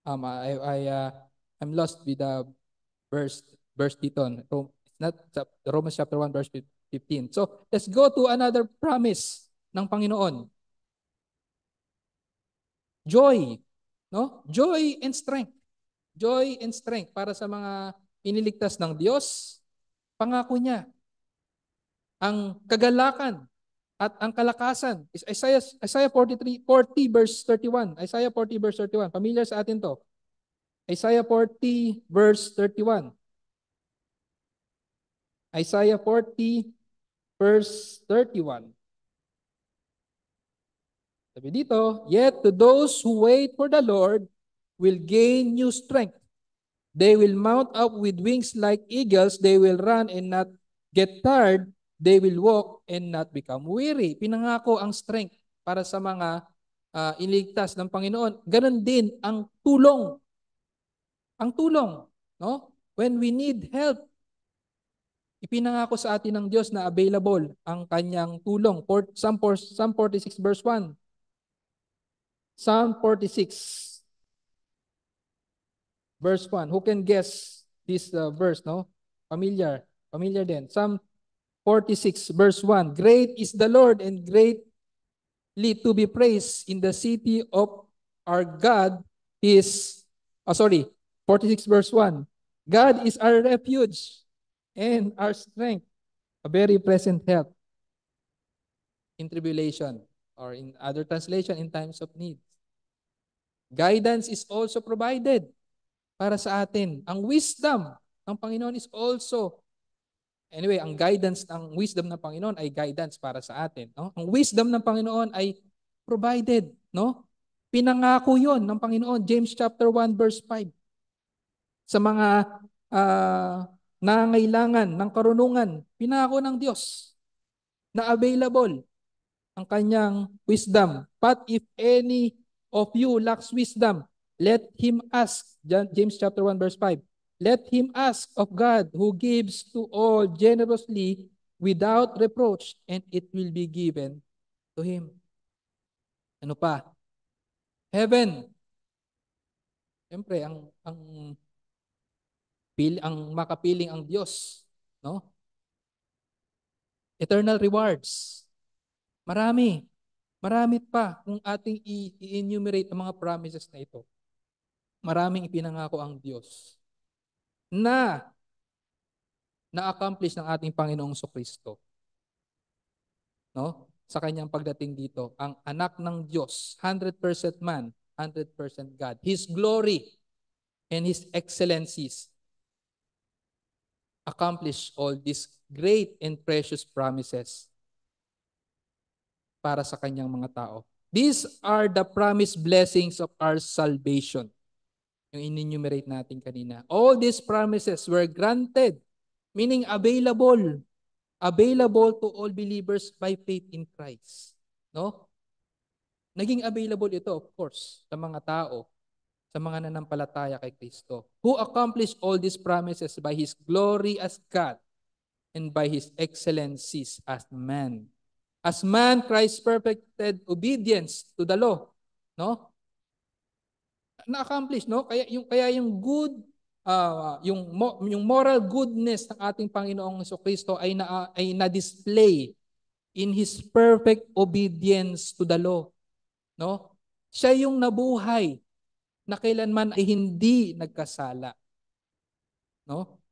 I'm lost with the verse dito. It's not Romans chapter 1 verse 15. So let's go to another promise ng Panginoon. Joy. No? Joy and strength. Joy and strength para sa mga iniligtas ng Diyos. Pangako niya. Ang kagalakan at ang kalakasan is Isaiah 40 verse 31. Isaiah 40 verse 31. Familiar sa atin to. Isaiah 40 verse 31. Isaiah 40 verse 31. Sabi dito, yet to those who wait for the Lord will gain new strength. They will mount up with wings like eagles. They will run and not get tired. They will walk and not become weary. Pinangako ang strength para sa mga iniligtas ng Panginoon. Ganon din ang tulong. Ang tulong, no? When we need help, ipinangako sa atin ng Diyos na available ang kanyang tulong. Psalm 46 verse 1. Psalm 46 verse 1. Who can guess this verse, no? Familiar din. Psalm 46 verse 1. Great is the Lord and greatly to be praised in the city of our God is 46 verse 1. God is our refuge and our strength, a very present help in tribulation, or in other translation, in times of need. Guidance is also provided para sa atin. Ang wisdom ng Panginoon is also, anyway, ang guidance ng wisdom ng Panginoon ay guidance para sa atin. No? Ang wisdom ng Panginoon ay provided. No? Pinangako yon ng Panginoon. James chapter 1 verse 5. Sa mga nangangailangan ng karunungan, pinangako ng Diyos na available ang kanyang wisdom. But if any of you lacks wisdom, let him ask. James chapter 1 verse 5. Let him ask of God, who gives to all generously without reproach, and it will be given to him. Ano pa? Heaven. Siyempre, ang makapiling ang Diyos, no? Eternal rewards. Marami. Marami pa kung ating i-enumerate ang mga promises na ito. Maraming ipinangako ang Diyos na na-accomplish ng ating Panginoong Kristo, no? Sa kanyang pagdating dito, ang anak ng Diyos, 100% man, 100% God. His glory and His excellencies accomplish all these great and precious promises para sa kanyang mga tao. These are the promised blessings of our salvation. Yung in-enumerate natin kanina. All these promises were granted, meaning available to all believers by faith in Christ. No? Naging available ito, of course, sa mga tao, sa mga nanampalataya kay Kristo, who accomplished all these promises by His glory as God and by His excellencies as man. As man, Christ perfected obedience to the law, no? Na-accomplish, no? Kaya yung good yung moral goodness ng ating Panginoong Jesucristo ay na-display in His perfect obedience to the law, no? Siya yung nabuhay na kailanman ay hindi nagkasala, no?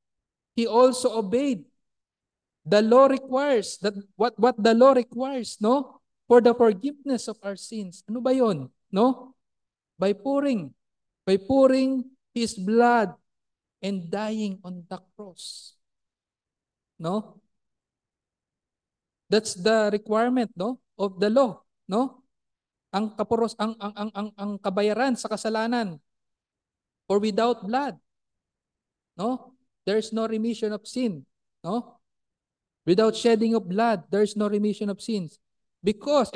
He also obeyed the law requires that what the law requires, no? For the forgiveness of our sins. Ano ba 'yon, no? By pouring His blood and dying on the cross, no? That's the requirement, no, of the law, no? Ang kabayaran sa kasalanan, for without blood, no, there's no remission of sin, no? Without shedding of blood, there's no remission of sins. Because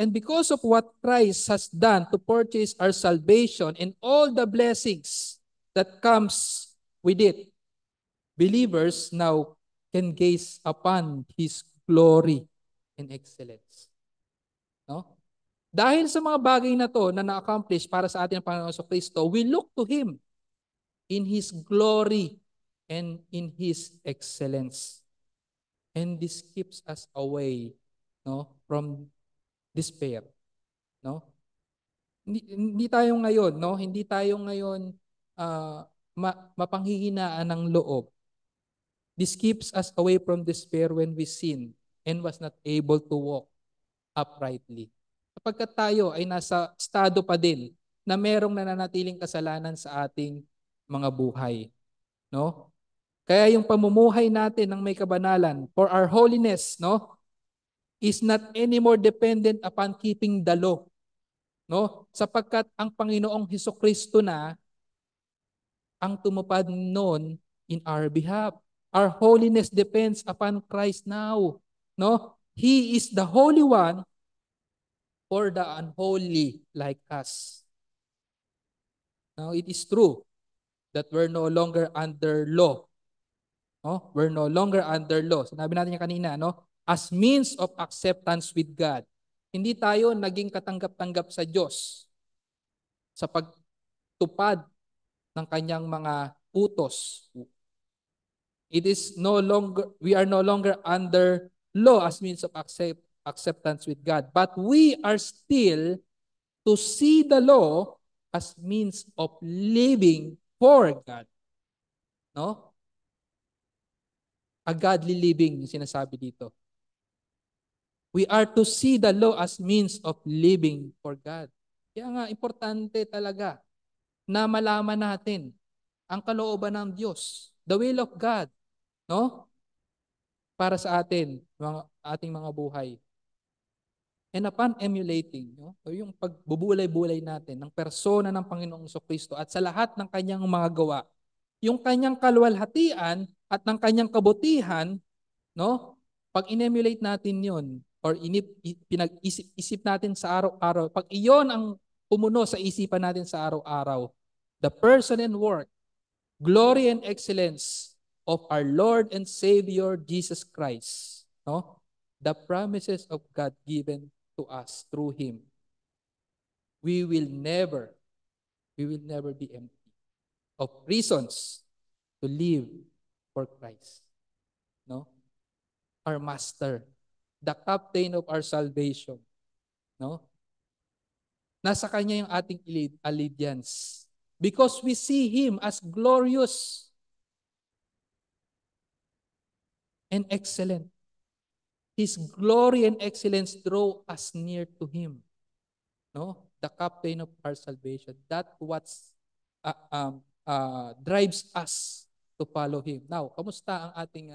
of what Christ has done to purchase our salvation and all the blessings that comes with it, believers now can gaze upon His glory and excellence. No? Dahil sa mga bagay na to na na-accomplish para sa ating Panginoon Kristo, we look to Him in His glory and in His excellence. And this keeps us away, no, from despair, no? Hindi tayo ngayon, no? Hindi tayo ngayon mapanghihinaan ng loob. This keeps us away from despair when we sin and was not able to walk uprightly. Kapagkat tayo ay nasa estado pa din na merong nananatiling kasalanan sa ating mga buhay, no? Kaya yung pamumuhay natin ng may kabanalan for our holiness, no, is not anymore dependent upon keeping the law, no? Sapagkat ang Panginoong Hesukristo na ang tumupad noon in our behalf. Our holiness depends upon Christ now, no? He is the Holy One for the unholy like us. Now, it is true that we're no longer under law. No? We're no longer under law. Sinabi natin yan kanina, no? As means of acceptance with God. Hindi tayo naging katanggap-tanggap sa Diyos sa pagtupad ng kanyang mga utos. We are no longer under law as means of acceptance with God. But we are still to see the law as means of living for God. No? A godly living, yung sinasabi dito. We are to see the law as means of living for God. Kaya nga, importante talaga na malaman natin ang kalooban ng Diyos, the will of God, no? Para sa atin, ating mga buhay. And upon emulating, no? So yung pagbubulay-bulay natin ng persona ng Panginoong Jesucristo at sa lahat ng kanyang mga gawa, yung kanyang kaluwalhatian at ng kanyang kabutihan, no? Pag in-emulate natin yon or pinag-isip natin sa araw-araw, pag iyon ang pumuno sa isipan natin sa araw-araw, the person and work glory and excellence of our Lord and Savior Jesus Christ. No? The promises of God given to us through Him. We will never be empty of reasons to live for Christ. No? Our Master, the captain of our salvation. No? Nasa Kanya yung ating allegiance. Because we see Him as glorious and excellent. His glory and excellence draw us near to Him. No? The captain of our salvation. That what drives us to follow Him. Now, kamusta ang ating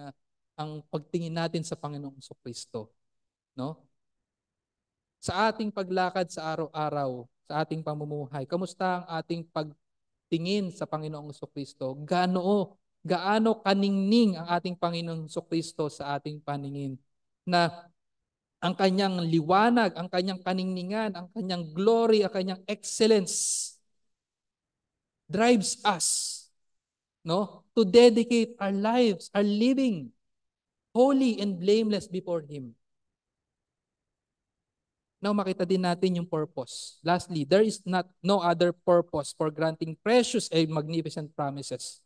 ang pagtingin natin sa Panginoong Kristo? No? Sa ating paglakad sa araw-araw, sa ating pamumuhay, kamusta ang ating pagtingin sa Panginoong Kristo? Gaano kaningning ang ating Panginoong Kristo sa ating paningin na ang kanyang liwanag, ang kanyang kaningningan, ang kanyang glory, ang kanyang excellence drives us, no, to dedicate our lives, our living holy and blameless before Him. Now, makita din natin yung purpose. Lastly, there is no other purpose for granting precious and magnificent promises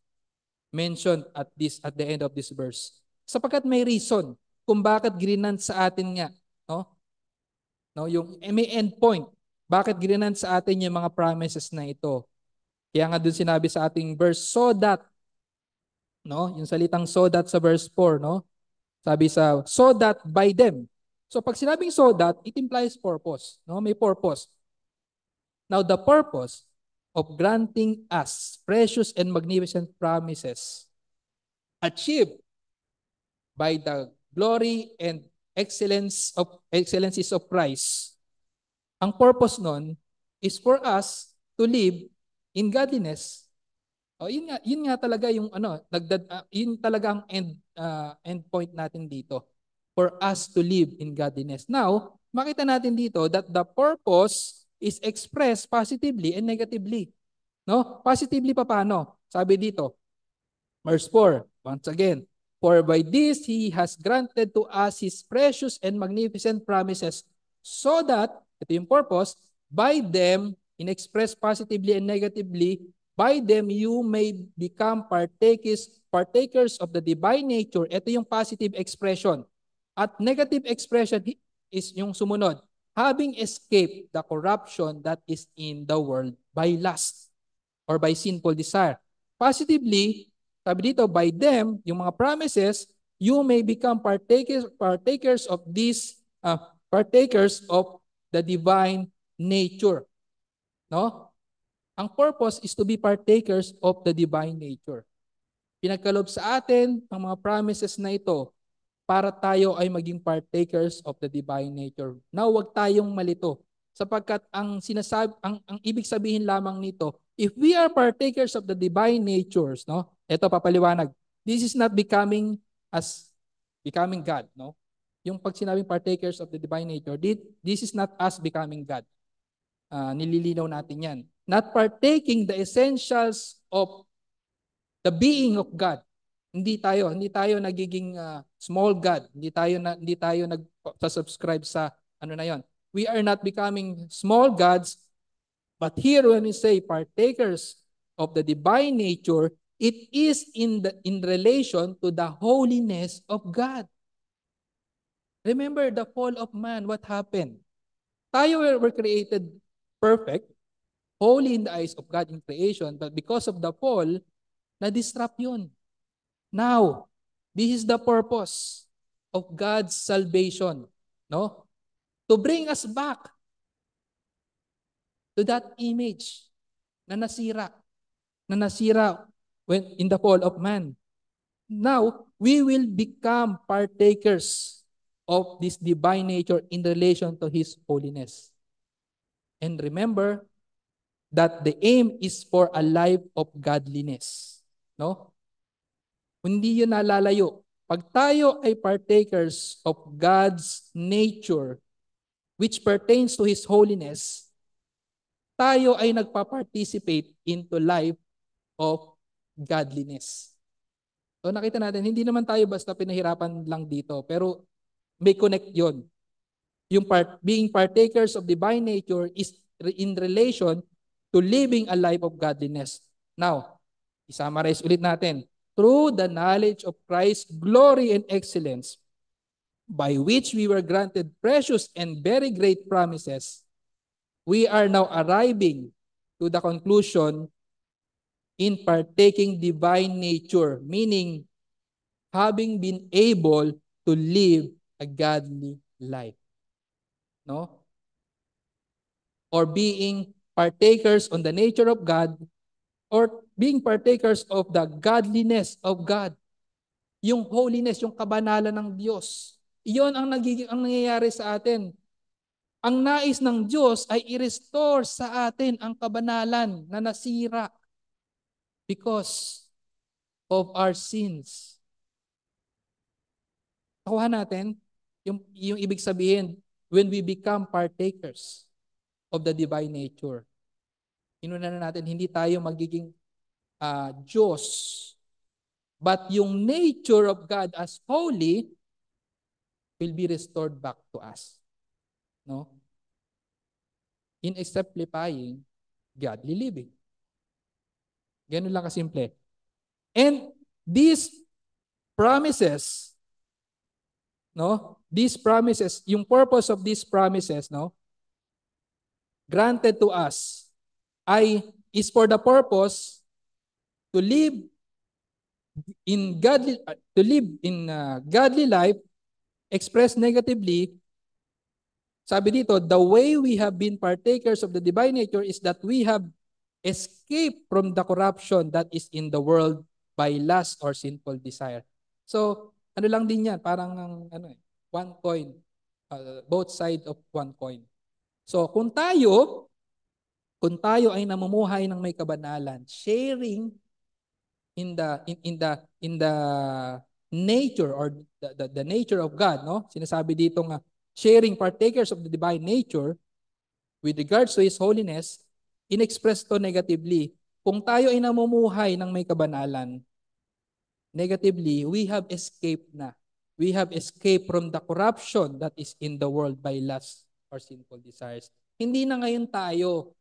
mentioned at the end of this verse. Sapagkat may reason kung bakit grinant sa atin nga, no, yung may end point. Bakit grinant sa atin yung mga promises na ito? Kaya nga dun sinabi sa ating verse, so that, no, yung salitang so that sa verse 4, no? Sabi so that by them. So pag sinabing so that, it implies purpose, no? May purpose. Now the purpose of granting us precious and magnificent promises achieved by the glory and excellencies of Christ. Ang purpose nun is for us to live in godliness. Yun nga talaga yung yun talaga ang end point natin dito. For us to live in godliness. Now, makita natin dito that the purpose is expressed positively and negatively. No? Positively pa paano? Sabi dito, verse 4, once again, for by this He has granted to us His precious and magnificent promises, so that, ito yung purpose, by them, in expressed positively and negatively, by them you may become partakers of the divine nature. Ito yung positive expression. At negative expression is yung sumunod, having escaped the corruption that is in the world by lust or by sinful desire. Positively, sabi dito, by them, yung mga promises, you may become partakers of the divine nature. No? Ang purpose is to be partakers of the divine nature. Pinagkaloob sa atin ang mga promises na ito para tayo ay maging partakers of the divine nature. Now, wag tayong malito. Sapagkat ang ibig sabihin lamang nito, if we are partakers of the divine natures, no? Ito papaliwanag. This is not becoming God, no? Yung pag sinabing partakers of the divine nature, this is not us becoming God. Nililinaw natin yan. Not partaking the essentials of the being of God. Hindi tayo nagiging small God. Hindi tayo nag-subscribe sa na 'yon. We are not becoming small gods, but here when we say partakers of the divine nature, it is in relation to the holiness of God. Remember the fall of man, what happened? Tayo were created perfect, holy in the eyes of God in creation, but because of the fall, na-disrupt 'yun. Now, this is the purpose of God's salvation, no? To bring us back to that image na nasira when in the fall of man. Now, we will become partakers of this divine nature in relation to His holiness. And remember that the aim is for a life of godliness, no? Hindi yun nalalayo. Pag tayo ay partakers of God's nature, which pertains to His holiness, tayo ay nagpa-participate into life of godliness. So nakita natin, hindi naman tayo basta pinahirapan lang dito, pero may connect yun. Yung being partakers of divine nature is in relation to living a life of godliness. Now, i-summarize ulit natin. Through the knowledge of Christ's glory and excellence, by which we were granted precious and very great promises, we are now arriving to the conclusion in partaking divine nature, meaning having been able to live a godly life. No? Or being partakers on the nature of God, or being partakers of the godliness of God. Yung holiness, yung kabanalan ng Diyos. Iyon ang nangyayari sa atin. Ang nais ng Diyos ay i-restore sa atin ang kabanalan na nasira because of our sins. Nakuha natin yung ibig sabihin when we become partakers of the divine nature. Inuna na natin, hindi tayo magiging Diyos, but yung nature of God as holy will be restored back to us. No? In exemplifying godly living. Ganun lang kasimple. And these promises, no? These promises, yung purpose of these promises, no? Granted to us is for the purpose to live in godly life. Expressed negatively, sabi dito, the way we have been partakers of the divine nature is that we have escaped from the corruption that is in the world by lust or sinful desire. So, ano lang din yan, parang one coin, both sides of one coin. So, kung tayo ay namumuhay ng may kabanalan, sharing in the nature or the nature of God, no? Sinasabi dito nga, sharing partakers of the divine nature with regards to His holiness, inexpress to negatively. Kung tayo ay namumuhay ng may kabanalan, negatively, we have escaped na. We have escaped from the corruption that is in the world by lust or sinful desires. Hindi na ngayon tayo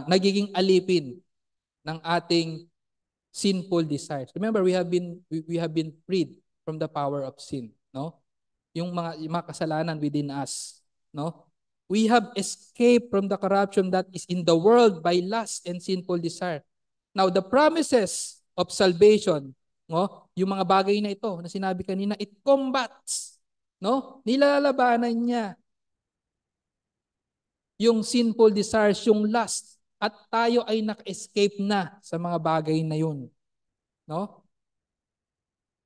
nagiging alipin ng ating sinful desires. Remember, we have been freed from the power of sin, no? Yung mga kasalanan within us, no? We have escaped from the corruption that is in the world by lust and sinful desire. Now, the promises of salvation, no? Yung mga bagay na ito na sinabi kanina, it combats, no? Nilalabanan niya yung sinful desires, yung lust, at tayo ay naka-escape na sa mga bagay na yun. No?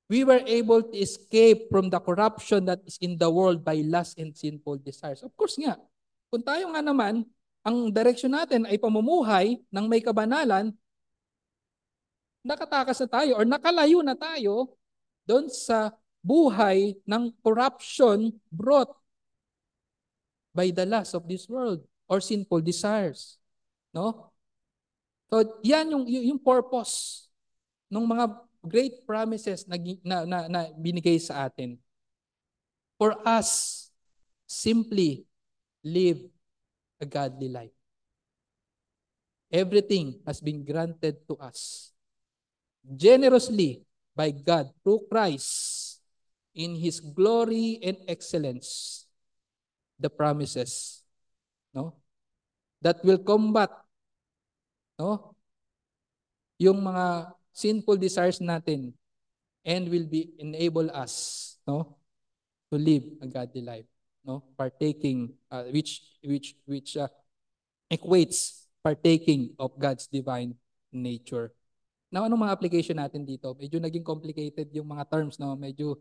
We were able to escape from the corruption that is in the world by lust and sinful desires. Of course nga, kung tayo nga naman, ang direksyon natin ay pamumuhay ng may kabanalan, nakatakas na tayo or nakalayo na tayo doon sa buhay ng corruption brought by the lust of this world or sinful desires. No? So, yan yung purpose ng mga great promises na binigay sa atin. For us, simply live a godly life. Everything has been granted to us generously by God through Christ in His glory and excellence. The promises, no? That will combat, no? Yung mga sinful desires natin and will enable us, no, to live a godly life, no, partaking which equates partaking of God's divine nature. Now, anong mga application natin dito? Medyo naging complicated yung mga terms, no? Medyo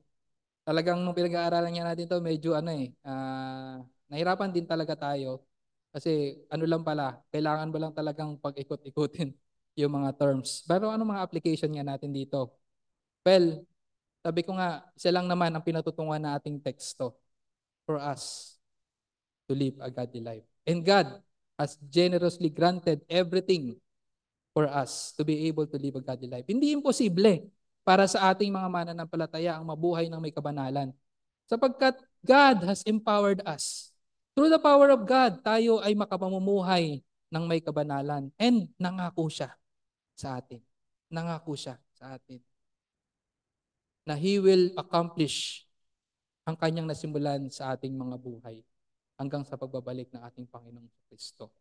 talagang nung pinag-aaralan niya natin to, medyo nahirapan din talaga tayo kasi lang pala, kailangan ba lang talagang pag-ikot-ikutin yung mga terms. Pero ano mga application nga natin dito? Well, sabi ko nga, isa lang naman ang pinatutungan na ating teksto for us to live a godly life. And God has generously granted everything for us to be able to live a godly life. Hindi imposible para sa ating mga mananampalataya ang mabuhay ng may kabanalan. Sapagkat God has empowered us. Through the power of God, tayo ay makapamumuhay ng may kabanalan. And nangako siya sa atin. Nangako siya sa atin na He will accomplish ang kanyang nasimulan sa ating mga buhay hanggang sa pagbabalik ng ating Panginoong Kristo.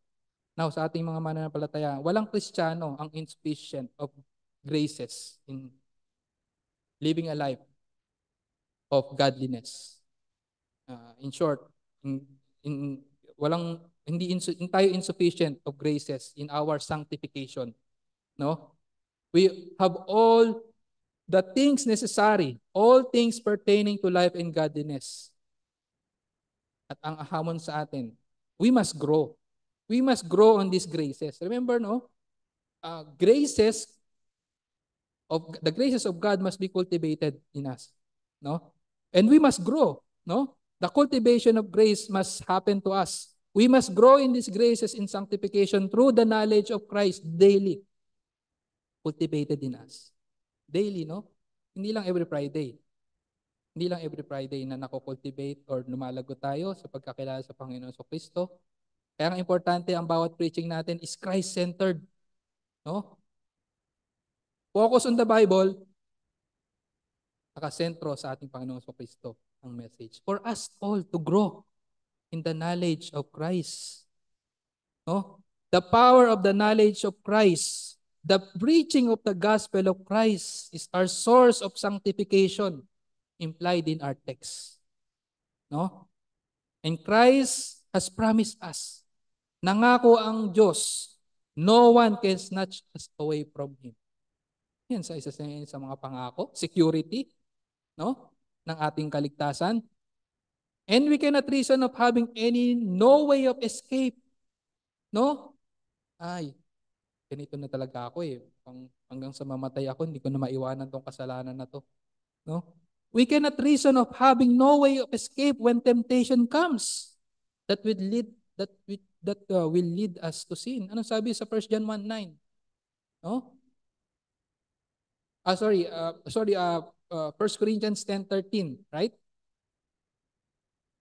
Now, sa ating mga mananampalataya, walang Kristiyano ang insufficient of graces in living a life of godliness. In short, hindi tayo insufficient of graces in our sanctification. No? We have all the things necessary, all things pertaining to life and godliness. At ang hamon sa atin, we must grow. We must grow on these graces. Remember, no? The graces of God must be cultivated in us, no? And we must grow, no? The cultivation of grace must happen to us. We must grow in these graces in sanctification through the knowledge of Christ daily, cultivated in us. Daily, no? Hindi lang every Friday. Hindi lang every Friday na nako-cultivate or lumalago tayo sa pagkakilala sa Panginoon Kristo. Kaya ang importante, ang bawat preaching natin is Christ-centered. No? Focus on the Bible, nakasentro sa ating Panginoon Kristo ang message. For us all to grow in the knowledge of Christ. No? The power of the knowledge of Christ, the preaching of the gospel of Christ is our source of sanctification implied in our text. No? And Christ has promised us, nangako ang Diyos, no one can snatch us away from Him. Yan sa isa sa mga pangako, security, no, ng ating kaligtasan. And we cannot reason of having no way of escape. No? Ay, ganito na talaga ako eh. Hanggang sa mamatay ako, hindi ko na maiwanan tong kasalanan na to. No? We cannot reason of having no way of escape when temptation comes that will lead us to sin. Anong sabi sa 1 John 1:9? No? 1 Corinthians 10:13, right?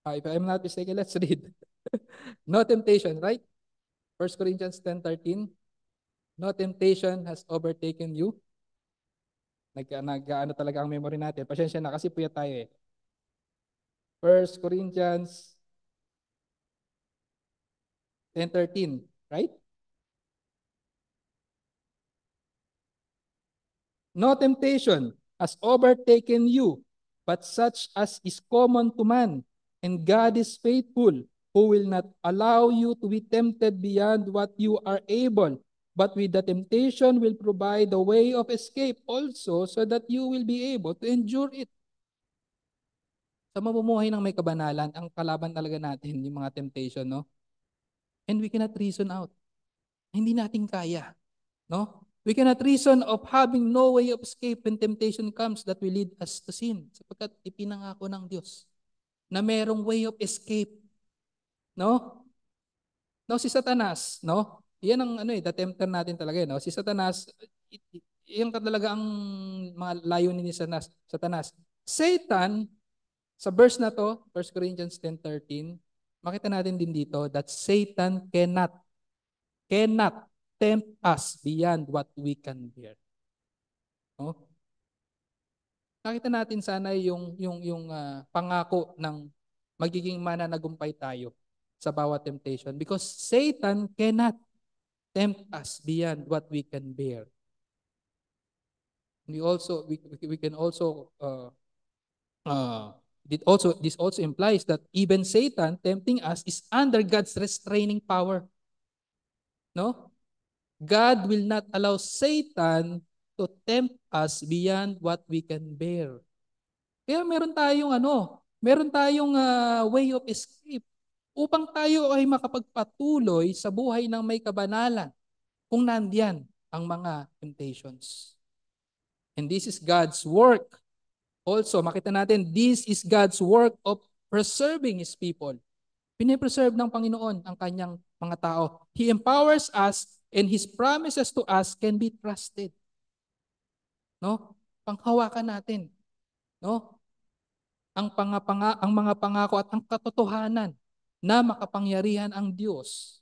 If I'm not mistaken, let's read. No temptation, right? 1 Corinthians 10:13. No temptation has overtaken you. Nag-ano talaga ang memory natin. Pasensya na kasi puyat tayo eh. 1 Corinthians 10:13, right? No temptation has overtaken you, but such as is common to man. And God is faithful, who will not allow you to be tempted beyond what you are able, but with the temptation will provide the way of escape also, so that you will be able to endure it. Sa mamumuhay ng may kabanalan, ang kalaban talaga natin, yung mga temptation, no? And we cannot reason out. Hindi natin kaya, no? We cannot reason of having no way of escape when temptation comes that will lead us to sin. Sapagkat ipinangako ng Diyos na merong way of escape. No? No, si Satanas, no? Yan ang the tempter natin talaga, no? Si Satanas, yan talaga ang mga layunin ni Satanas. Satan, sa verse na to, 1 Corinthians 10:13, makita natin din dito that Satan cannot tempt us beyond what we can bear. No? Nakita natin sana yung pangako ng magiging mananagumpay tayo sa bawat temptation because Satan cannot tempt us beyond what we can bear. We can also this also implies that even Satan tempting us is under God's restraining power. No? God will not allow Satan to tempt us beyond what we can bear. Kaya meron tayong way of escape upang tayo ay makapagpatuloy sa buhay ng may kabanalan kung nandiyan ang mga temptations. And this is God's work. Also, makita natin, this is God's work of preserving His people. Pinipreserve ng Panginoon ang kanyang mga tao. He empowers us and His promises to us can be trusted. No? Panghawakan natin, no? Ang mga pangako at ang katotohanan na makapangyarihan ang Diyos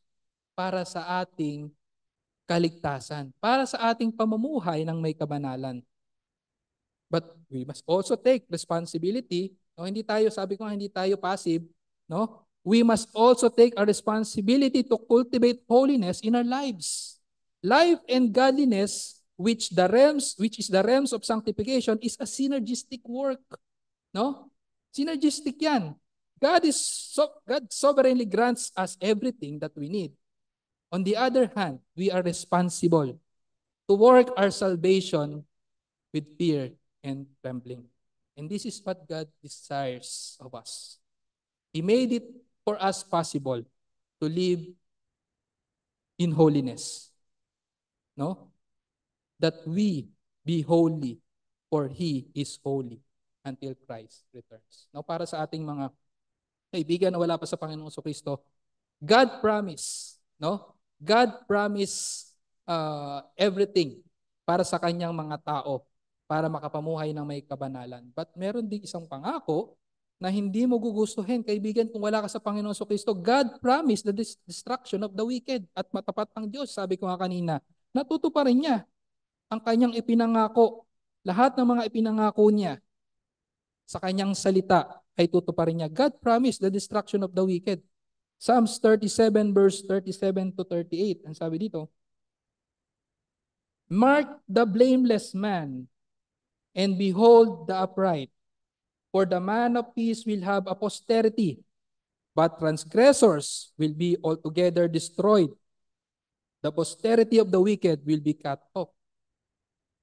para sa ating kaligtasan, para sa ating pamumuhay ng may kabanalan. But we must also take responsibility. No, hindi tayo, sabi ko, hindi tayo passive, no? We must also take our responsibility to cultivate holiness in our lives. Life and godliness, which is the realms of sanctification, is a synergistic work, no? Synergistic 'yan. God sovereignly grants us everything that we need. On the other hand, we are responsible to work our salvation with fear and trembling. And this is what God desires of us. He made it for us possible to live in holiness. No? That we be holy, for He is holy until Christ returns. No, para sa ating mga kaibigan na wala pa sa Panginoong Kristo, God promise, no? God promise everything para sa kanyang mga tao para makapamuhay ng may kabanalan. But meron din isang pangako na hindi mo gugustuhin, kaibigan, kung wala ka sa Panginoong Kristo. God promised the destruction of the wicked, at matapat ang Diyos, sabi ko nga kanina, natutuparin niya ang kanyang ipinangako. Lahat ng mga ipinangako niya sa kanyang salita ay tutuparin niya. God promised the destruction of the wicked. Psalms 37 verse 37 to 38. Ang sabi dito, mark the blameless man and behold the upright. For the man of peace will have a posterity, but transgressors will be altogether destroyed. The posterity of the wicked will be cut off.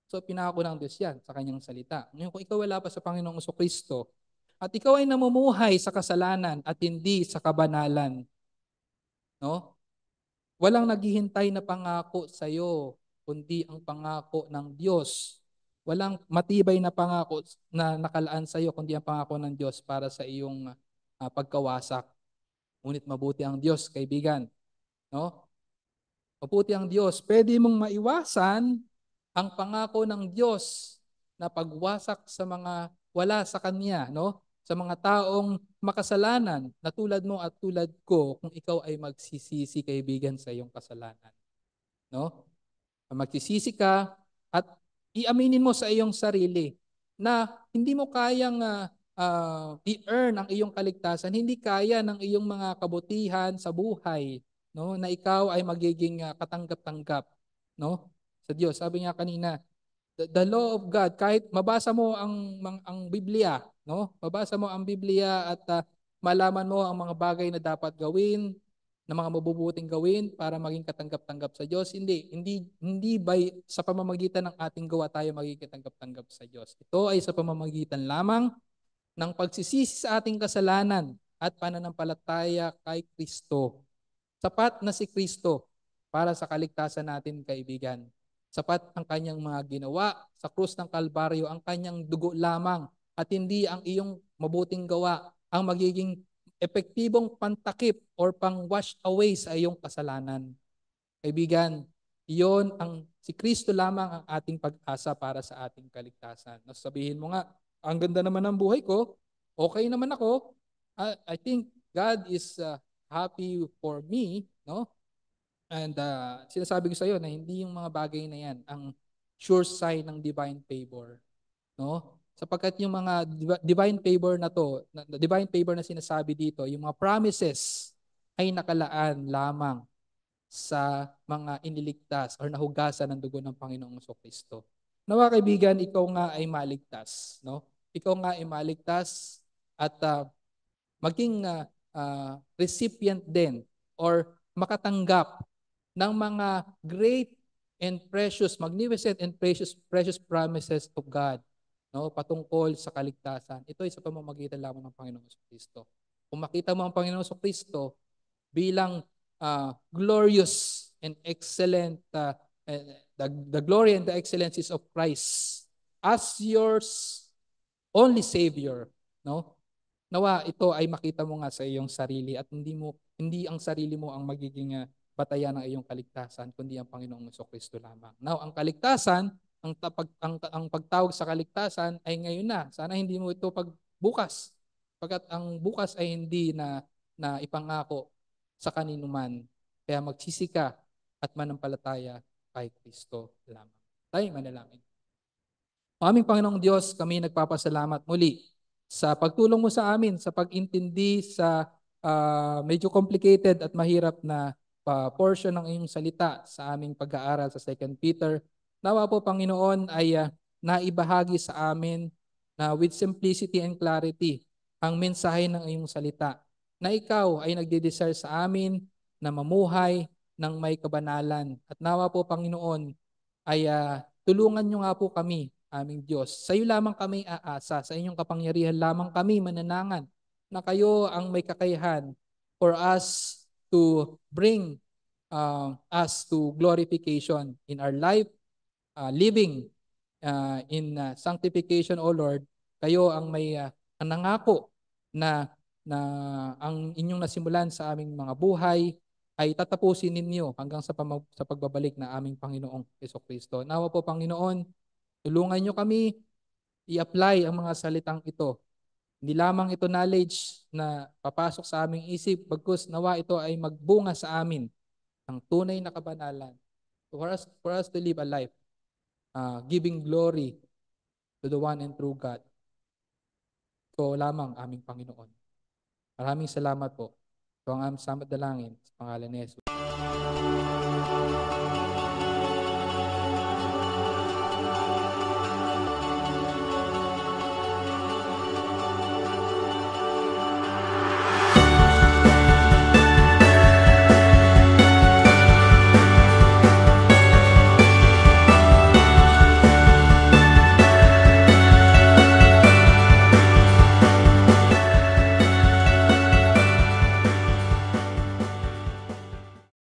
So pinako ng Diyos yan sa kanyang salita. Ngayon, kung ikaw wala pa sa Panginoong Kristo, at ikaw ay namumuhay sa kasalanan at hindi sa kabanalan, no? Walang naghihintay na pangako sa iyo, kundi ang pangako ng Diyos. Walang matibay na pangako na nakalaan sa iyo, kundi ang pangako ng Diyos para sa iyong pagkawasak. Ngunit mabuti ang Diyos, kaibigan. No? Mabuti ang Diyos. Pwede mong maiwasan ang pangako ng Diyos na pagwasak sa mga wala sa Kanya, no? Sa mga taong makasalanan na tulad mo at tulad ko, kung ikaw ay magsisisi, kaibigan, sa iyong kasalanan. No? Magsisisi ka at iaminin mo sa iyong sarili na hindi mo kayang i-earn ang iyong kaligtasan, hindi kaya ng iyong mga kabutihan sa buhay, no, na ikaw ay magiging katanggap-tanggap, no, sa Diyos. Sabi niya kanina, the law of God, kahit mabasa mo ang Biblia, no, mabasa mo ang Biblia at malaman mo ang mga bagay na dapat gawin, na mga mabubuting gawin para maging katanggap-tanggap sa Diyos. Hindi by sa pamamagitan ng ating gawa tayo magiging katanggap-tanggap sa Diyos. Ito ay sa pamamagitan lamang ng pagsisisi sa ating kasalanan at pananampalataya kay Kristo. Sapat na si Kristo para sa kaligtasan natin, kaibigan. Sapat ang kanyang mga ginawa sa krus ng Kalbaryo, ang kanyang dugo lamang, at hindi ang iyong mabuting gawa ang magiging epektibong pantakip or pang-wash away sa iyong kasalanan. Kaibigan, si Kristo lamang ang ating pag-asa para sa ating kaligtasan. Sabihin mo nga, ang ganda naman ng buhay ko, okay naman ako, I think God is happy for me, no? And sinasabi ko sa iyo na hindi yung mga bagay na yan ang sure sign ng divine favor, no? Sapagkat yung mga divine favor na to, divine favor na sinasabi dito, yung mga promises ay nakalaan lamang sa mga iniligtas or nahugasan ng dugo ng Panginoong Kristo. Nawa, kaibigan, ikaw nga ay maligtas, no? Ikaw nga ay maligtas at maging recipient din or makatanggap ng mga great and precious, magnificent and precious promises of God, no, patungkol sa kaligtasan. Ito ay sa pamamagitan lamang ng Panginoong Kristo. Kung makita mo ang Panginoong Kristo bilang glorious and excellent, the glory and the excellencies of Christ as yours only Savior, no? Nawa ito ay makita mo nga sa iyong sarili at hindi ang sarili mo ang magiging batayan ng iyong kaligtasan, kundi ang Panginoong Jesucristo lamang. Now, ang kaligtasan, ang pagtawag sa kaligtasan ay ngayon na. Sana hindi mo ito pagbukas. Pagkat ang bukas ay hindi na ipangako sa kanino man. Kaya magsisi ka at manampalataya kay Kristo lamang. Tayo manalangin. Aming Panginoong Diyos, kami nagpapasalamat muli sa pagtulong mo sa amin, sa pag-intindi sa medyo complicated at mahirap na portion ng iyong salita sa aming pag-aaral sa 2 Peter. Nawa po, Panginoon, ay naibahagi sa amin na with simplicity and clarity ang mensahe ng iyong salita, na ikaw ay nagde-desire sa amin na mamuhay ng may kabanalan. At nawa po, Panginoon, ay tulungan nyo nga po kami, aming Diyos. Sa iyo lamang kami aasa, sa inyong kapangyarihan lamang kami mananangan, na kayo ang may kakayahan for us to bring us to glorification in our life, living in sanctification, O Lord. Kayo ang may ang nangako na ang inyong nasimulan sa aming mga buhay ay tatapusin ninyo hanggang sa pagbabalik na aming Panginoong Jesucristo. Nawa po, Panginoon, tulungan nyo kami i-apply ang mga salitang ito. Hindi lamang ito knowledge na papasok sa aming isip, bagkus nawa ito ay magbunga sa amin ng tunay na kabanalan for us to live a life giving glory to the one and true God. Ito lamang aming Panginoon. Maraming salamat po. Ito ang aming salamat dalangin sa pangalan ni Jesus.